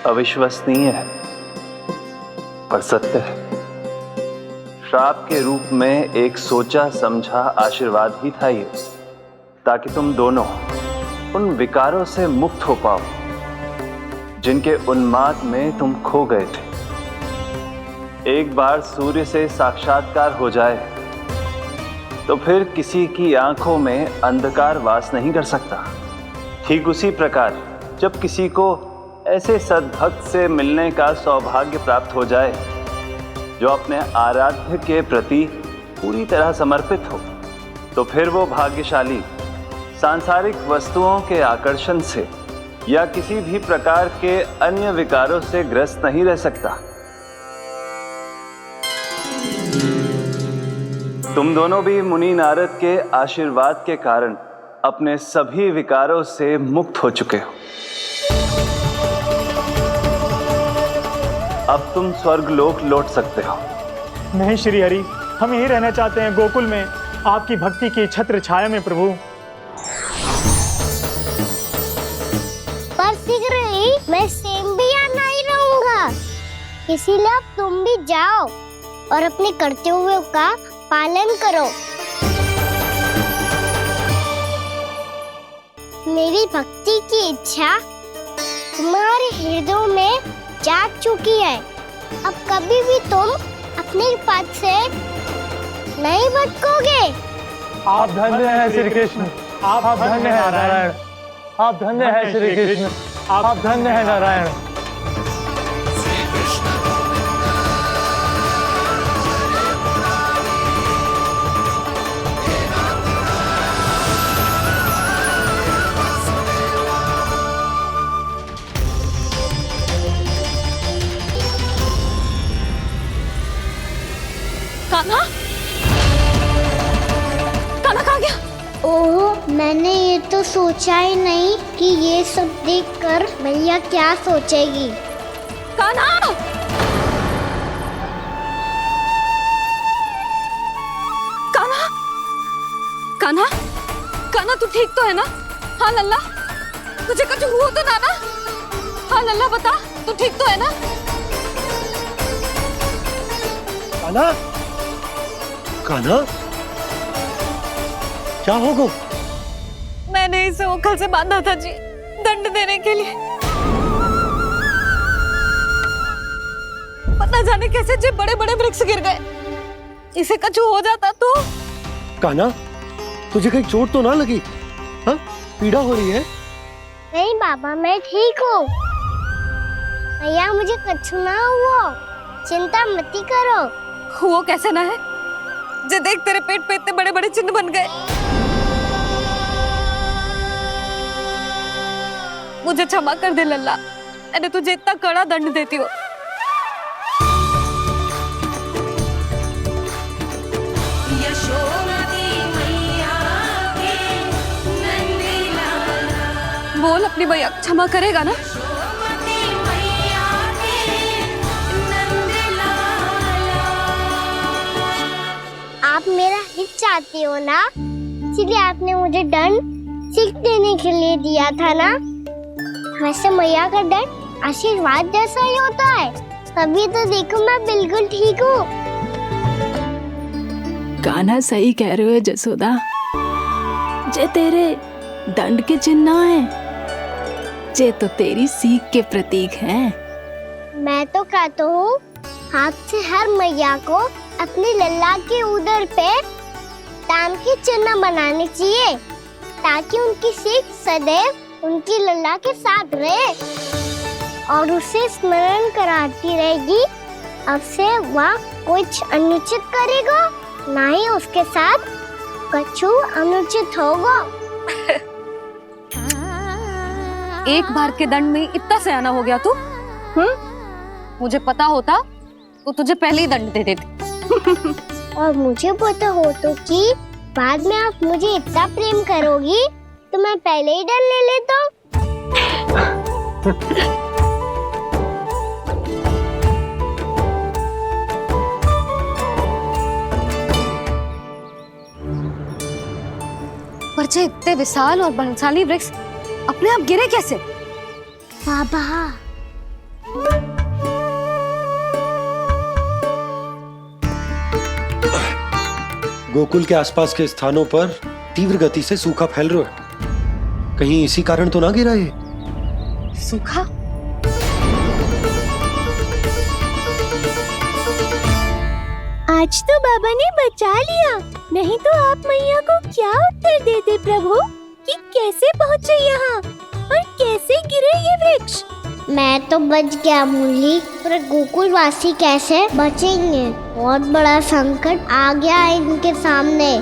अविश्वसनीय है पर सत्य है। श्राप के रूप में एक सोचा समझा आशीर्वाद ही था ये, ताकि तुम दोनों उन विकारों से मुक्त हो पाओ जिनके उन्माद में तुम खो गए थे। एक बार सूर्य से साक्षात्कार हो जाए तो फिर किसी की आंखों में अंधकार वास नहीं कर सकता। ठीक उसी प्रकार जब किसी को ऐसे सद्भक्त से मिलने का सौभाग्य प्राप्त हो जाए जो अपने आराध्य के प्रति पूरी तरह समर्पित हो, तो फिर वो भाग्यशाली सांसारिक वस्तुओं के आकर्षण से या किसी भी प्रकार के अन्य विकारों से ग्रस्त नहीं रह सकता। तुम दोनों भी मुनि नारद के आशीर्वाद के कारण अपने सभी विकारों से मुक्त हो चुके हो। अब तुम स्वर्गलोक लौट सकते हो। नहीं श्री हरि, हम यही रहना चाहते हैं गोकुल में, आपकी भक्ति की छत्र छाया में प्रभु। पर शीघ्र ही मैं स्वयं भी यहाँ नहीं रहूंगा, इसीलिए अब तुम भी जाओ और अपने कर्तव्यों का पालन करो। मेरी भक्ति की इच्छा तुम्हारे हृदय में जाग चुकी है। अब कभी भी तुम अपने पद से नहीं भटकोगे। आप धन्य हैं श्री कृष्ण, आप धन्य हैं नारायण, आप धन्य हैं श्री कृष्ण, आप धन्य हैं नारायण। कान्हा, कान्हा कहाँ गया? ओह, मैंने ये तो सोचा ही नहीं कि ये सब देखकर भैया क्या सोचेगी। कान्हा! कान्हा! कान्हा! कान्हा तू ठीक तो है ना? हाँ लल्ला, तुझे कुछ हुआ तो ना? हाँ लल्ला बता, तू ठीक तो है ना? कान्हा, कान्हा, क्या होगा? मैंने इसे ओखल से बांधा था जी, दंड देने के लिए। पता जाने कैसे जे बड़े बड़े वृक्ष गिर गए। इसे कुछ हो जाता तो? कान्हा, तुझे कहीं चोट तो ना लगी? हाँ, पीड़ा हो रही है? नहीं बाबा, मैं ठीक हूँ। भैया मुझे कुछ ना हुआ, चिंता मत करो। वो कैसे ना है? जे देख तेरे पेट पे इतने बड़े बड़े चिन्ह बन गए। मुझे क्षमा कर दे लल्ला, मैंने तुझे इतना कड़ा दंड देती हूँ। बोल अपनी भैया क्षमा करेगा ना? आप मेरा हित चाहते हो ना, इसलिए आपने मुझे दंड सीख देने के लिए दिया था ना। वैसे मैया का दंड आशीर्वाद जैसा ही होता है, तभी तो देखो मैं बिल्कुल ठीक हूँ। कान्हा सही कह रहे हो जसोदा, जे तेरे दंड के चिन्ह है, जे तो तेरी सीख के प्रतीक हैं। मैं तो कहता हूँ हाथ से हर मैया को अपनी लल्ला के उदर पे ताम की चिन्ह बनानी चाहिए, ताकि उनकी सीख सदैव उनकी लल्ला के साथ रहे और उसे स्मरण कराती रहेगी। अब से वह कुछ अनुचित करेगा, ना ही उसके साथ कछु अनुचित होगा। एक बार के दंड में इतना सयाना हो गया तू? मुझे पता होता तो तुझे पहले ही दंड दे देती। और मुझे पता हो तो कि बाद में आप मुझे इतना प्रेम करोगी तो मैं पहले ही दंड ले लेता हूँ। पर जे इतने विशाल और बलशाली वृक्ष अपने आप गिरे कैसे? बाबा, गोकुल के आसपास के स्थानों पर तीव्र गति से सूखा फैल रहा है। कहीं इसी कारण तो ना गिरा ये? सूखा? आज तो बाबा ने बचा लिया, नहीं तो आप मैया को क्या उत्तर देते प्रभु कि कैसे पहुँचे यहाँ और कैसे गिरे ये वृक्ष? मैं तो बच गया मुरली, पर गोकुल वासी कैसे बचेंगे? बहुत बड़ा संकट आ गया है इनके सामने।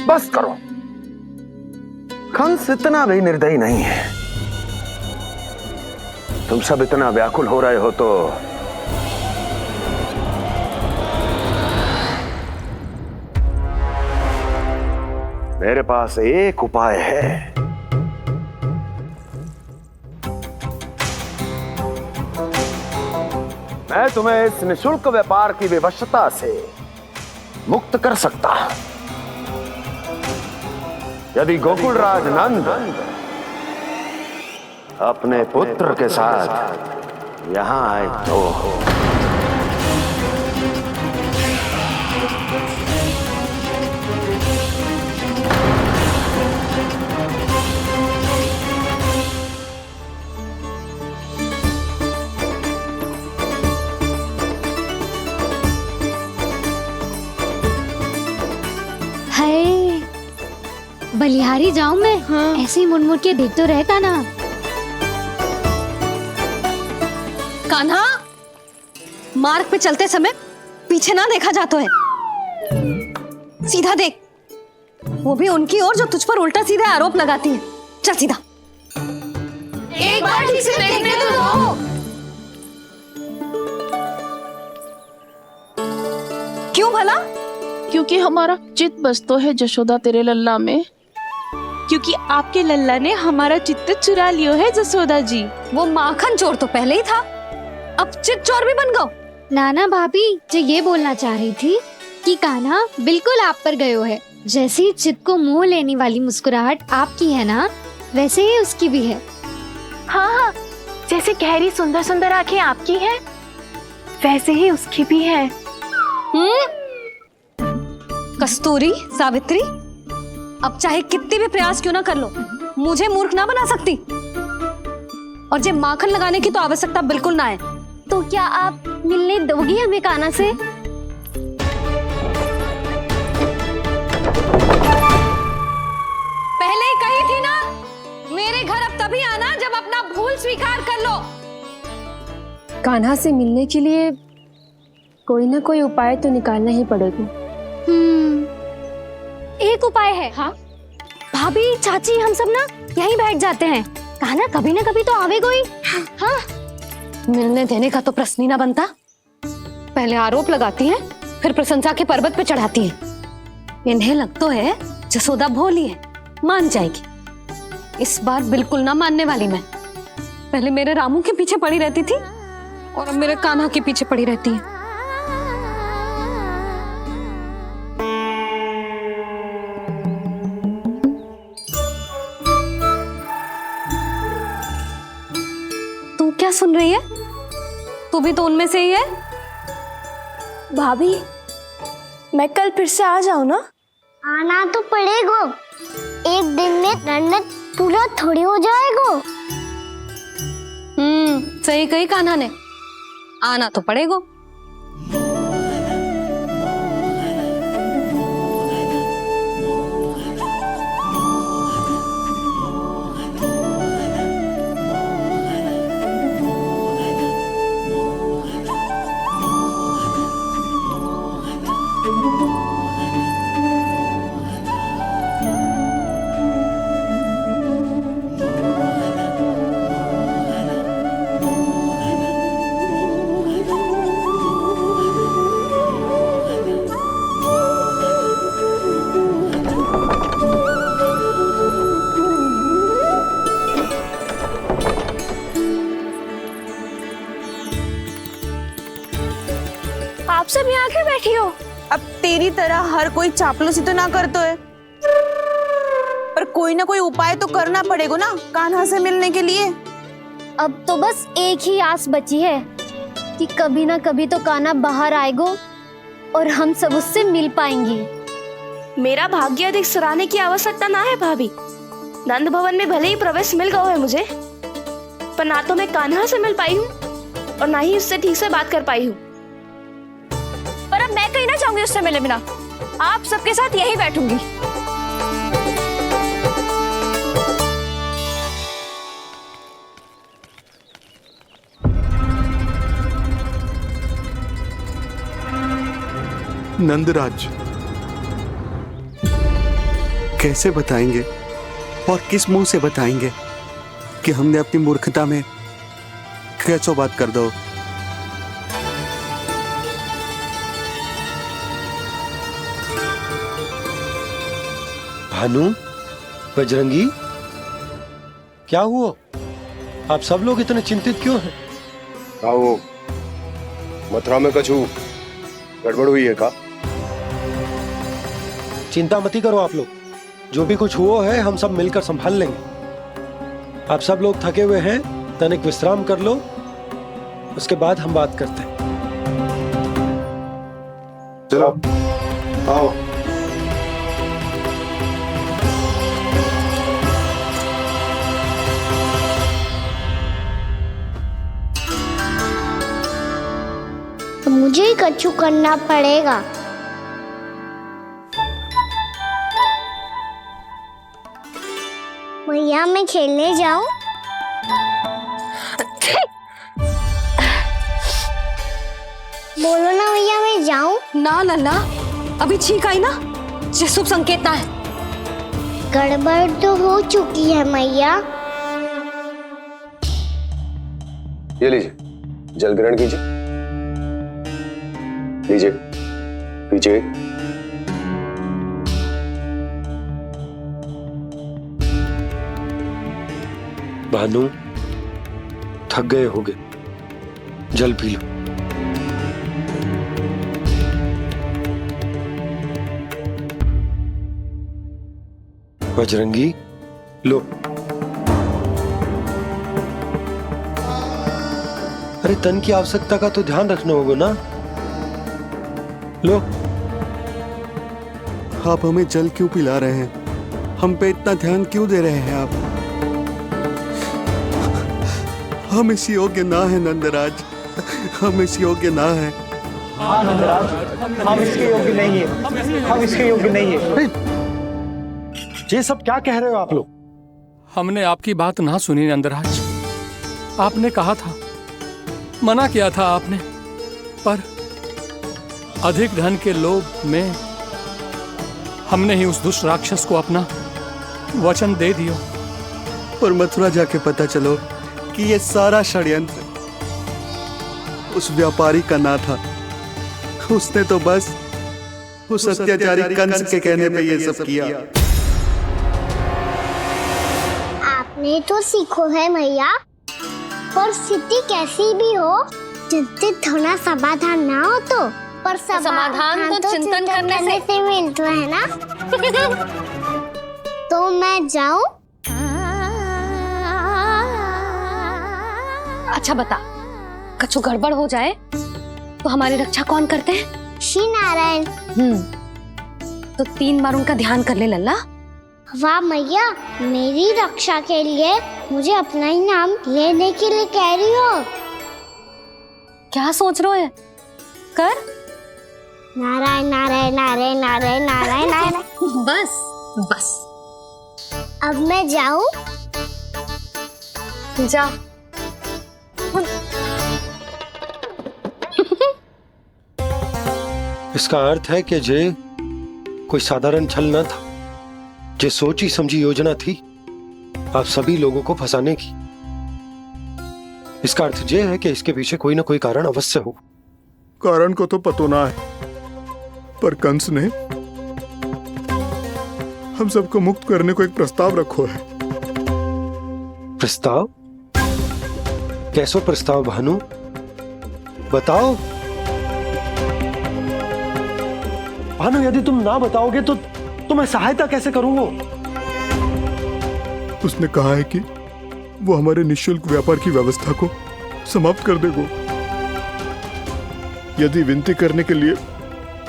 बस करो। कंस इतना भी निर्दयी नहीं है। तुम सब इतना व्याकुल हो रहे हो तो मेरे पास एक उपाय है। मैं तुम्हें इस निःशुल्क व्यापार की विवशता से मुक्त कर सकता। यदि गोकुलराज नंद अपने पुत्र के साथ यहां आए तो बलिहारी जाऊं मैं? हाँ। ऐसे ही मुड़ के देख तो रहता ना। कान्हा, मार्ग पे चलते समय पीछे ना देखा जाता है, सीधा देख। वो भी उनकी ओर जो तुझ पर उल्टा सीधे आरोप लगाती है। चल सीधा। एक बार ठीक से देखने तो दो। क्यों भला? क्योंकि हमारा चित्त बसतो है जशोदा तेरे लल्ला में, क्योंकि आपके लल्ला ने हमारा चित्त चुरा लियो है जसोदा जी। वो माखन चोर तो पहले ही था, अब चित्त चोर भी बन गो। नाना भाभी जो ये बोलना चाह रही थी कि कान्हा बिल्कुल आप पर गयो है। जैसे ही चित्त को मोह लेने वाली मुस्कुराहट आपकी है ना, वैसे ही उसकी भी है। हाँ हाँ, जैसे गहरी सुंदर सुंदर आंखें आपकी हैं, वैसे ही उसकी भी है। कस्तूरी, सावित्री, अब चाहे कितने भी प्रयास क्यों ना कर लो, मुझे मूर्ख ना बना सकती। और जे माखन लगाने की तो आवश्यकता बिल्कुल ना है। तो क्या आप मिलने दोगी हमें कान्हा से? पहले ही कही थी ना, मेरे घर अब तभी आना जब अपना भूल स्वीकार कर लो। कान्हा से मिलने के लिए कोई ना कोई उपाय तो निकालना ही पड़ेगा। एक उपाय है। हाँ? भाभी, चाची, हम सब ना यहीं बैठ जाते हैं। कान्हा कभी ना कभी तो आवेगा ही। हाँ। मिलने देने का तो प्रश्न ही ना बनता। पहले आरोप लगाती हैं, फिर प्रशंसा के पर्वत पे चढ़ाती हैं। इन्हें लगता है जसोदा भोली है, मान जाएगी। इस बार बिल्कुल ना मानने वाली मैं। पहले मेरे रामू के पीछे पड़ी रहती थी और अब मेरे कान्हा के पीछे पड़ी रहती है। तू क्या सुन रही है? तू भी तो उनमें से ही है। भाभी, मैं कल फिर से आ जाऊं ना? आना तो पड़ेगा। एक दिन में दंड पूरा थोड़ी हो जाएगा। सही कही कान्हा ने, आना तो पड़ेगा। आप सब यहाँ आके बैठी हो? अब तेरी तरह हर कोई चापलूसी तो ना करतो है, पर कोई ना कोई उपाय तो करना पड़ेगा ना कान्हा से मिलने के लिए। अब तो बस एक ही आस बची है कि कभी ना कभी तो कान्हा बाहर आएगा और हम सब उससे मिल पाएंगे। मेरा भाग्य अधिक सराहने की आवश्यकता ना है भाभी। नंद भवन में भले ही प्रवेश मिल गया है मुझे, पर ना तो मैं कान्हा से मिल पाई हूँ और ना ही उससे ठीक से बात कर पाई हूँ। पर अब मैं कहीं ना चाहूंगी उससे मिले बिना, आप सबके साथ यहीं बैठूंगी। नंदराज, कैसे बताएंगे और किस मुंह से बताएंगे कि हमने अपनी मूर्खता में कैसो बात कर दो। भानु, बजरंगी, क्या हुआ? आप सब लोग इतने चिंतित क्यों हैं? आओ, मथुरा में कछु गड़बड़ हुई है का? चिंता मती करो आप लोग, जो भी कुछ हुआ है हम सब मिलकर संभाल लेंगे। आप सब लोग थके हुए हैं, तनिक विश्राम कर लो, उसके बाद हम बात करते हैं। चलो आओ। तो मुझे ही कछु करना पड़ेगा। भैया मैं खेलने जाऊं? बोलो ना भैया मैं जाऊं? ना लल्ला, अभी छींक आई ना, ये शुभ संकेत ना है। गड़बड़ तो हो चुकी है मैया। ये लीजिए, जल ग्रहण कीजिए। लीजिए, पीछे। भानु, थक गए होगे, जल पी लो। बजरंगी, लो। अरे तन की आवश्यकता का तो ध्यान रखना होगा ना, लो। आप हमें जल क्यों पिला रहे हैं? हम पे इतना ध्यान क्यों दे रहे हैं आप? हम इस योग्य ना है नंदराज, हम इस योग्य ना है। हाँ नंदराज, हम इसके योग्य नहीं है, हम इसके योग्य नहीं है। ये सब क्या कह रहे हो आप लोग? हमने आपकी बात ना सुनी नंदराज। आपने कहा था, मना किया था आपने, पर अधिक धन के लोभ में हमने ही उस दुष्ट राक्षस को अपना वचन दे दिया। पर मथुरा जाके पता चलो कि ये सारा षड्यंत्र उस व्यापारी का ना था। उसने तो बस उस अत्याचारी कंस के कहने पे ये सब किया। आपने तो सीखो है भैया, पर स्थिति कैसी भी हो, चिंतित होना समाधान ना हो तो, पर समाधान तो चिंतन करने से मिलता है ना। तो मैं जाऊं? अच्छा बता, कछु गड़बड़ हो जाए तो हमारी रक्षा कौन करते हैं? श्री नारायण। तो 3 बार उनका ध्यान कर ले लल्ला। वाह मैया, मेरी रक्षा के लिए मुझे अपना ही नाम लेने के लिए कह रही हो? क्या सोच रहे हो? कर। नारायण नारायण नारायण नारायण नारायण नारायण। बस बस। अब मैं जाऊं? जा। इसका अर्थ है कि जे कोई साधारण छल न था, जे सोची समझी योजना थी आप सभी लोगों को फंसाने की। इसका अर्थ ये है कि इसके पीछे कोई ना कोई कारण अवश्य हो। कारण को तो पतो ना है, पर कंस ने हम सबको मुक्त करने को एक प्रस्ताव रखो है। प्रस्ताव? कैसो प्रस्ताव भानु, बताओ। भानु, यदि तुम ना बताओगे तो मैं सहायता कैसे करूंगा? उसने कहा है कि वो हमारे निःशुल्क व्यापार की व्यवस्था को समाप्त कर देगा यदि विनती करने के लिए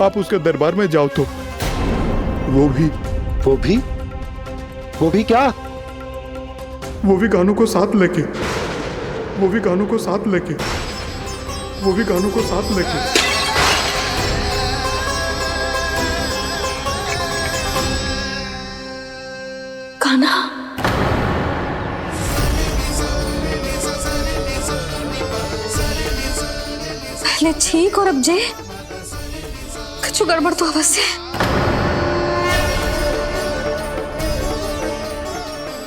आप उसके दरबार में जाओ तो। वो भी क्या? वो भी कानों को साथ लेके कान्हा, पहले ठीक और अब जे कुछ गड़बड़ तो अवश्य।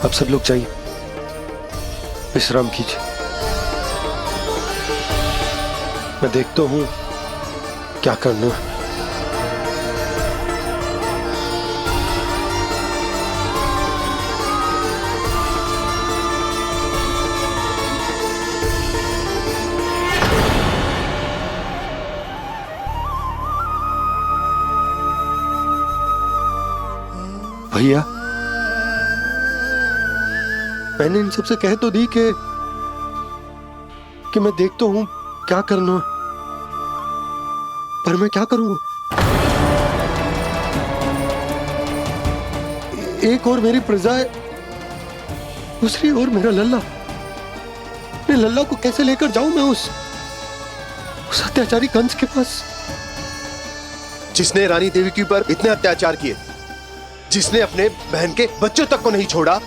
अब सब लोग जाइए, विश्राम कीजिए। मैं देखता हूं क्या करना है। भैया, मैंने इन सबसे कह तो दी कि मैं देखता हूं क्या करना, पर मैं क्या करूंगा? एक और मेरी प्रजा है, दूसरी ओर मेरा लल्ला। मैं लल्ला को कैसे लेकर जाऊं मैं उस अत्याचारी कंस के पास, जिसने रानी देवी के ऊपर इतने अत्याचार किए, जिसने अपने बहन के बच्चों तक को नहीं छोड़ा।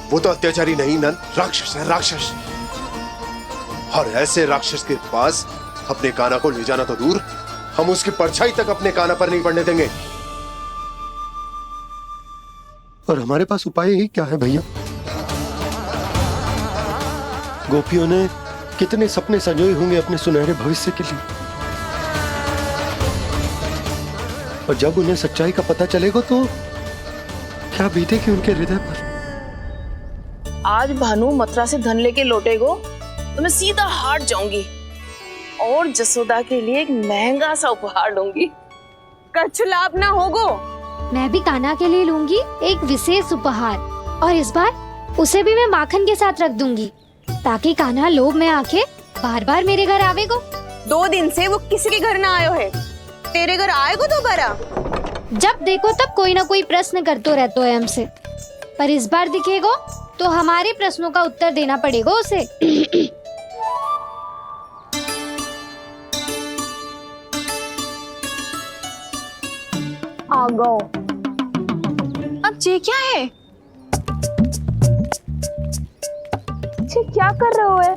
वो तो अत्याचारी नहीं नंद, राक्षस है, राक्षस। और ऐसे राक्षस के पास अपने कान्हा को ले जाना तो दूर, हम उसकी परछाई तक अपने कान्हा पर नहीं पड़ने देंगे। और हमारे पास उपाय ही क्या है भैया? गोपियों ने कितने सपने संजोए होंगे अपने सुनहरे भविष्य के लिए, और जब उन्हें सच्चाई का पता चलेगा तो क्या बीतेगी उनके हृदय पर? आज भानु मथुरा से धन लेके लौटेगो तो मैं सीधा हाट जाऊंगी और जसोदा के लिए एक महंगा सा उपहार दूंगी। कछु लाभ ना होगो। मैं भी कान्हा के लिए लूंगी एक विशेष उपहार, और इस बार उसे भी मैं माखन के साथ रख दूंगी, ताकि कान्हा लोभ में आके बार बार मेरे घर आवेगो। 2 दिन से वो किसी के घर ना आयो है, तेरे घर आएगो दोबारा? जब देखो तब कोई ना कोई प्रश्न करते रहते हो हमसे, पर इस बार दिखेगो तो हमारे प्रश्नों का उत्तर देना पड़ेगा उसे। आ गो। अब जे क्या है? जे क्या कर रहे हो है?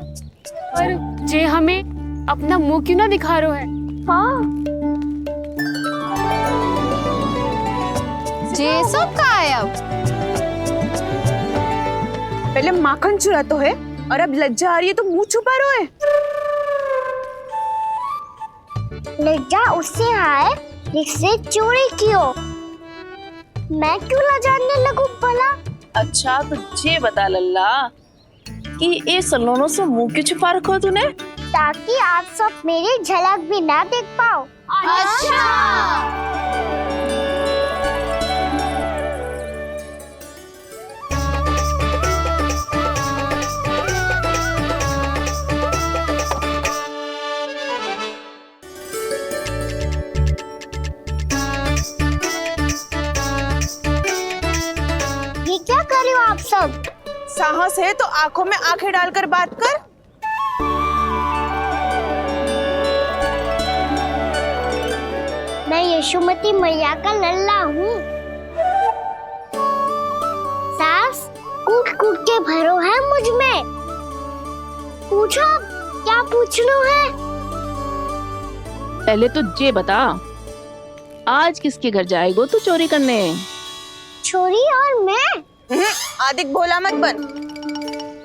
पर जे हमें अपना मुंह क्यों ना दिखा रहे है? हाँ, जे सब का है अब? पहले माखन चुरा तो है और अब लज्जा आ रही है तो मुंह छुपा रहे है। लज्जा उससे आए जिससे चोरी की हो। मैं क्यों लजाने लगूं भला? अच्छा तो जे बता लल्ला कि ये सलोनों से मुंह क्यों छुपा रखो तूने? ताकि आप सब मेरी झलक भी ना देख पाओ। अच्छा। साहस है तो आंखों में आंखें डालकर बात कर। मैं यशोमती मैया का लल्ला हूँ। सास कूट कूट के भरो है मुझ में। पूछो क्या पूछना है? पहले तो ये बता, आज किसके घर जाएगो तू चोरी करने? छोरी और मैं? आदिक भोला मत बन।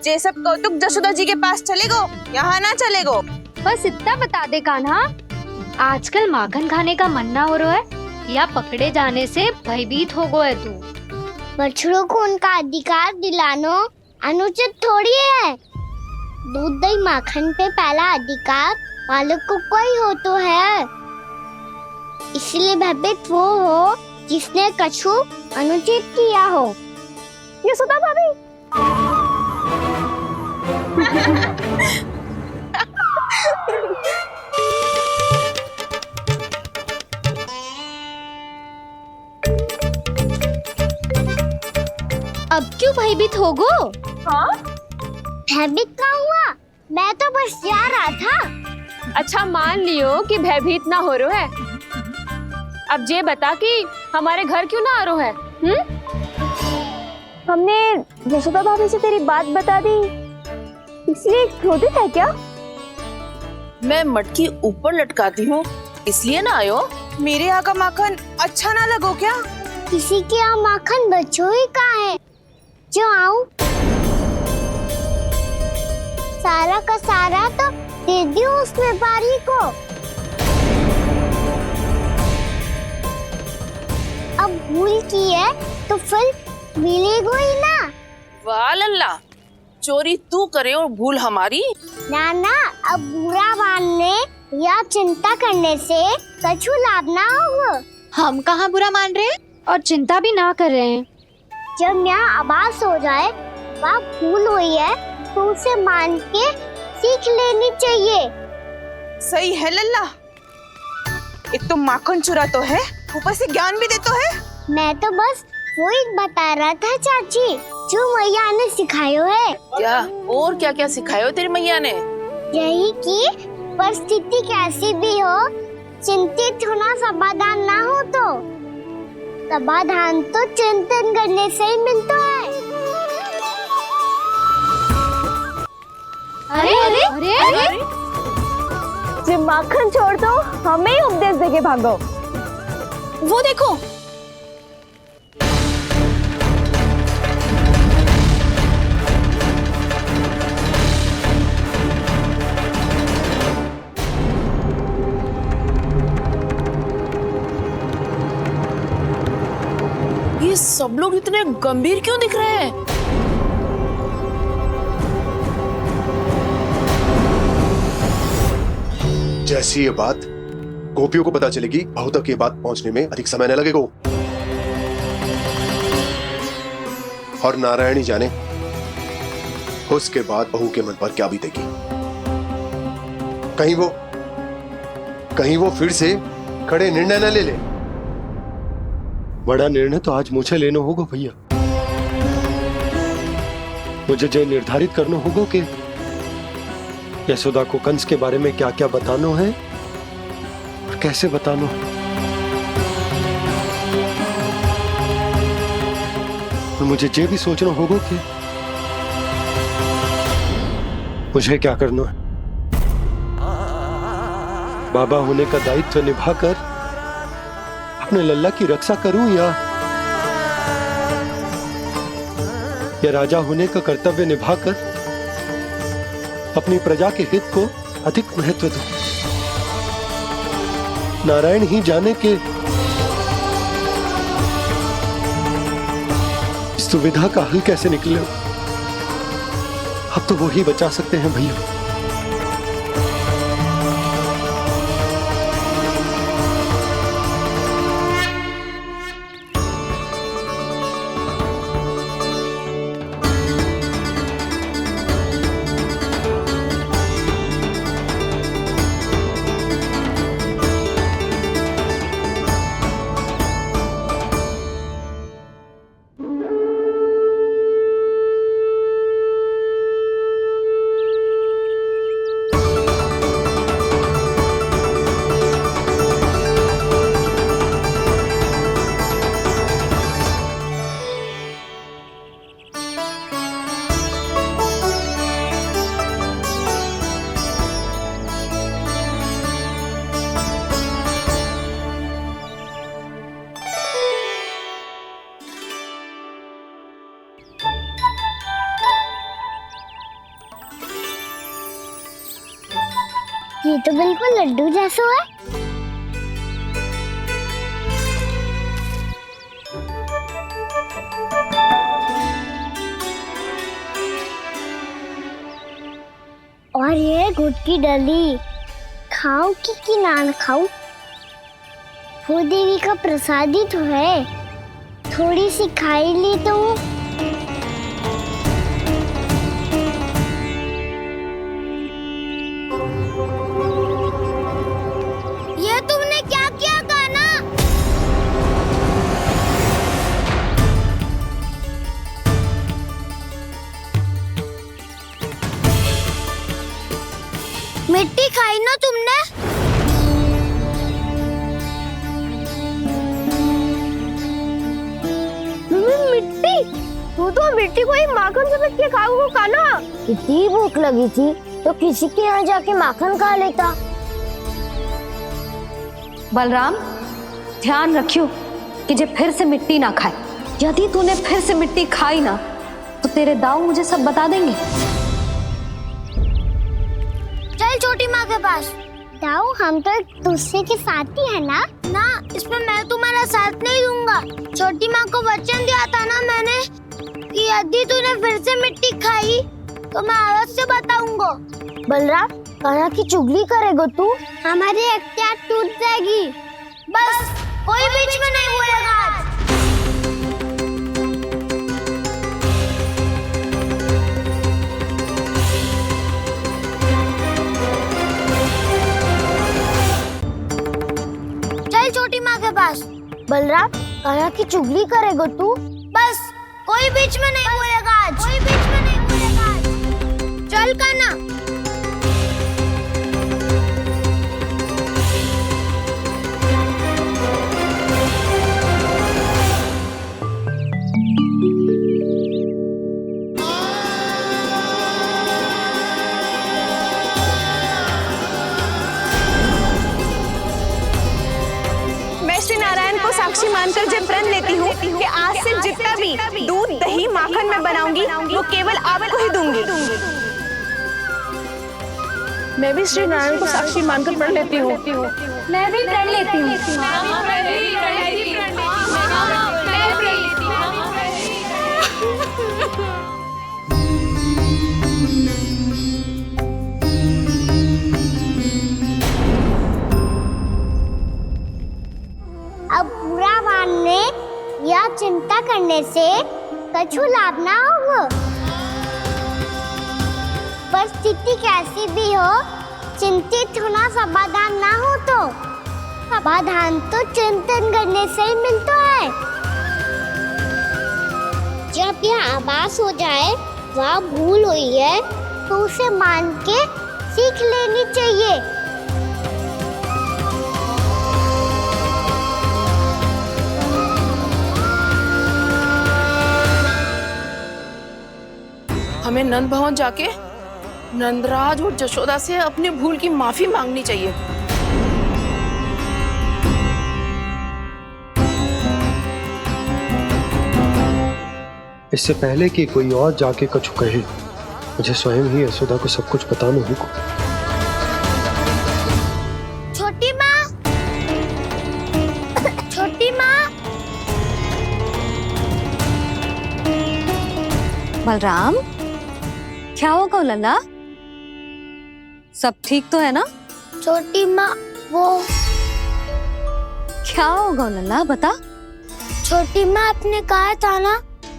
ये सब कौतुक जसोदा जी के पास चलेगो, यहाँ ना चलेगो। बस इतना बता दे कान्हा, आजकल माखन खाने का मन ना हो रहा है या पकड़े जाने से भयभीत हो गो है तू? बछड़ों को उनका अधिकार दिलानो अनुचित थोड़ी है। दूध दही माखन पे पहला अधिकार मालिक को कोई हो तो है। इसलिए भयभीत वो हो जिसने कछु अनुचित किया हो। यशोदा भाभी। अब क्यों भयभीत हो गो? हाँ? भयभीत क्या हुआ? मैं तो बस जा रहा था। अच्छा मान लियो कि भयभीत ना हो रहा है। अब ये बता कि हमारे घर क्यों ना आ रहा है? हमने यशोदा भाभी से तेरी बात बता दी, इसलिए क्रोधित है क्या? मैं मटकी ऊपर लटकाती हूँ इसलिए ना आयो? मेरे यहाँ का माखन अच्छा ना लगो क्या? किसी के यहाँ माखन बच्चों ही कहाँ है जो आऊं? सारा का सारा तो दे दियो उस व्यापारी को। अब भूल की है तो फिर मिलेगो ही ना। वाह लल्ला, चोरी तू करे और भूल हमारी। ना ना, अब बुरा मानने या चिंता करने से कछु लाभ ना होगा। हम कहाँ बुरा मान रहे हैं और चिंता भी ना कर रहे हैं। जब यहाँ आभास हो जाए वह भूल हुई है तो उसे मान के सीख लेनी चाहिए। सही है लल्ला, एक तो माखन चुरा तो है, ऊपर से ज्ञान भी देता है। मैं तो बस वही बता रहा था चाची जो मैया ने सिखायो है। क्या और क्या क्या सिखायो तेरी मैया ने? यही कि परिस्थिति कैसी भी हो चिंतित होना समाधान ना हो तो समाधान तो चिंतन करने से ही मिलता है। अरे अरे अरे, अरे? जी माखन छोड़ दो, हमें ही उपदेश देके भागो। वो देखो, ये सब लोग इतने गंभीर क्यों दिख रहे हैं? जैसी ये बात गोपियों को पता चलेगी, बहू तक ये बात पहुंचने में अधिक समय न लगेगा। और नारायणी जाने उसके बाद बहू के मन पर क्या बीतेगी। कहीं वो फिर से खड़े निर्णय न ले ले। बड़ा निर्णय तो आज मुझे लेना होगा भैया। मुझे जो निर्धारित करना होगा कि यशोदा को कंस के बारे में क्या क्या बताना है और कैसे बताना है। और मुझे ये भी सोचना होगा कि मुझे क्या करना है। बाबा होने का दायित्व निभाकर अपने लल्ला की रक्षा करूं या राजा होने का कर्तव्य निभाकर अपनी प्रजा के हित को अधिक महत्व दूं। नारायण ही जाने के इस दुविधा का हल कैसे निकले। अब तो वो ही बचा सकते हैं भैया। ये तो बिल्कुल लड्डू जैसा है। और ये गुड़ की डली खाऊं कि ना खाऊं? वो देवी का प्रसाद ही तो है, थोड़ी सी खाई ली तो। ये तुमने क्या किया कान्हा? मिट्टी खाई ना तुमने? मिट्टी? तू तो मिट्टी को ही माखन से पीट के खाओगे कान्हा। कितनी भूख लगी थी तो किसी के यहाँ जाके माखन खा लेता। बलराम, ध्यान रखियो कि जे फिर से मिट्टी ना खाए। यदि तूने फिर से मिट्टी खाई ना तो तेरे दाऊ मुझे सब बता देंगे। चल छोटी माँ के पास। दाऊ, हम तो एक दूसरे के साथी है ना? ना, इसमें मैं तुम्हारा साथ नहीं दूंगा। छोटी माँ को वचन दिया था ना मैंने कि यदि तूने फिर से मिट्टी खाई तो मैं अलग से बताऊंगा। बलराम, कान्हा की चुगली करेगा तू? हमारी अख्तियार टूट जाएगी। बस कोई बीच में नहीं बोलेगा आज। चल छोटी माँ के पास। बलराम, कान्हा की चुगली करेगा तू? बस कोई बीच में नहीं बोलेगा आज। कोई बीच में नहीं बोलेगा आज। चल कान्हा। श्री नारायण को साक्षी मानकर जब प्रण लेती हूँ कि आज से जितना भी दूध दही माखन मैं बनाऊंगी वो केवल आपको ही दूंगी। मैं भी श्री नारायण को साक्षी मानकर प्रण लेती हूँ। मैं भी प्रण लेती हूँ। अब बुरा मानने या चिंता करने से कछु लाभ ना होगा। परिस्थिति कैसी भी हो, चिंतित होना समाधान ना हो तो समाधान तो चिंतन करने से ही मिलता है। जब यह आभास हो जाए वह भूल हुई है तो उसे मान के सीख लेनी चाहिए। हमें नंद भवन जाके नंदराज और जशोदा से अपनी भूल की माफी मांगनी चाहिए। इससे पहले कि कोई और जाके कछु कहे, मुझे स्वयं ही यशोदा को सब कुछ बताना होगा। छोटी माँ, छोटी माँ। बलराम, क्या होगा लल्ला? सब ठीक तो है ना? छोटी माँ, वो क्या होगा लल्ला, बता। छोटी माँ, आपने कहा था ना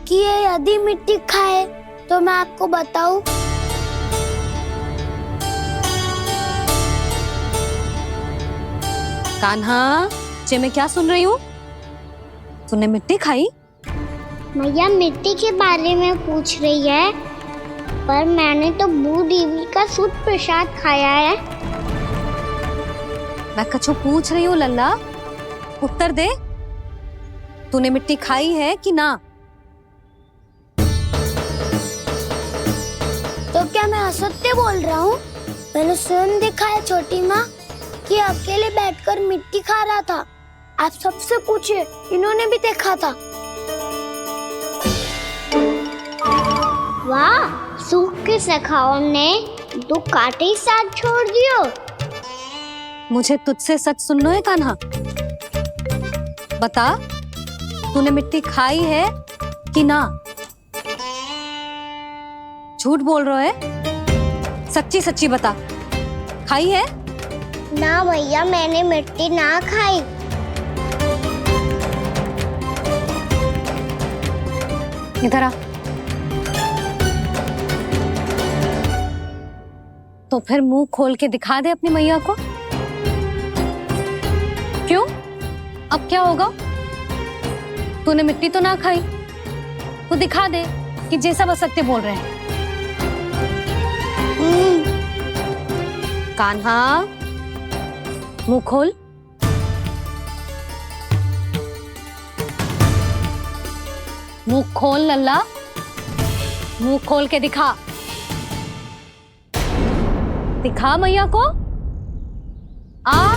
कि ये यदि मिट्टी खाए तो मैं आपको बताऊं। कान्हा, जे मैं क्या सुन रही हूँ? तूने मिट्टी खाई? मैया मिट्टी के बारे में पूछ रही है, पर मैंने तो भू देवी का शुद्ध प्रसाद खाया है। मैं कछु पूछ रही हूँ लल्ला, उत्तर दे। तूने मिट्टी खाई है कि ना? तो क्या मैं असत्य बोल रहा हूँ? मैंने स्वयं देखा है छोटी माँ कि अकेले बैठकर मिट्टी खा रहा था। आप सबसे पूछिए, इन्होंने भी देखा था। वाह, सूख के सखाओ ने दो कांटे ही साथ छोड़ दियो। मुझे तुझसे सच सुनना है कान्हा। बता, तूने मिट्टी खाई है कि ना? झूठ बोल रहा है, सच्ची सच्ची बता, खाई है? ना भैया, मैंने मिट्टी ना खाई। इधर आ। तो फिर मुंह खोल के दिखा दे अपनी मैया को। क्यों? अब क्या होगा? तूने मिट्टी तो ना खाई, तो दिखा दे कि जे सब असत्य बोल रहे हैं। कान्हा, मुंह खोल। मुंह खोल लल्ला, मुंह खोल के दिखा। दिखा मैया को। आ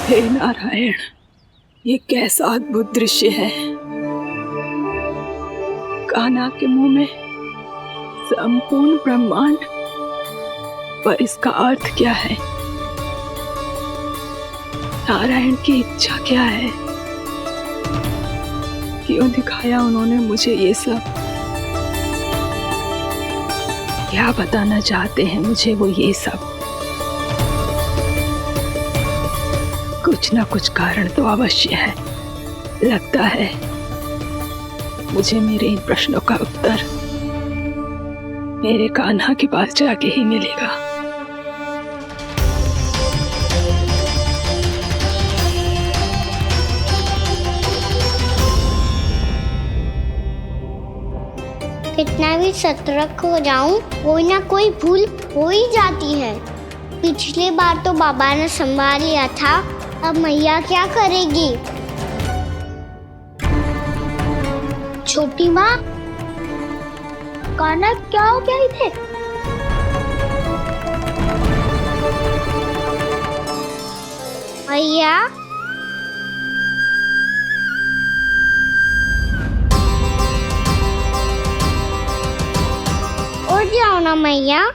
हे नारायण, ये कैसा अद्भुत दृश्य है। कान्हा के मुंह में संपूर्ण ब्रह्मांड, पर इसका अर्थ क्या है? नारायण की इच्छा क्या है? क्यों दिखाया उन्होंने मुझे ये सब? क्या बताना चाहते हैं मुझे वो ये सब? कुछ ना कुछ कारण तो अवश्य है। लगता है मुझे मेरे इन प्रश्नों का उत्तर मेरे कान्हा के पास जाके ही मिलेगा। कितना भी सतर्क हो जाऊं, कोई ना कोई भूल हो ही जाती है। पिछली बार तो बाबा ने संभाल लिया था, अब मैया क्या करेगी? छोटी माँ, कान्हा क्या हो गया इधर? मैया, उठ जाओ ना मैया।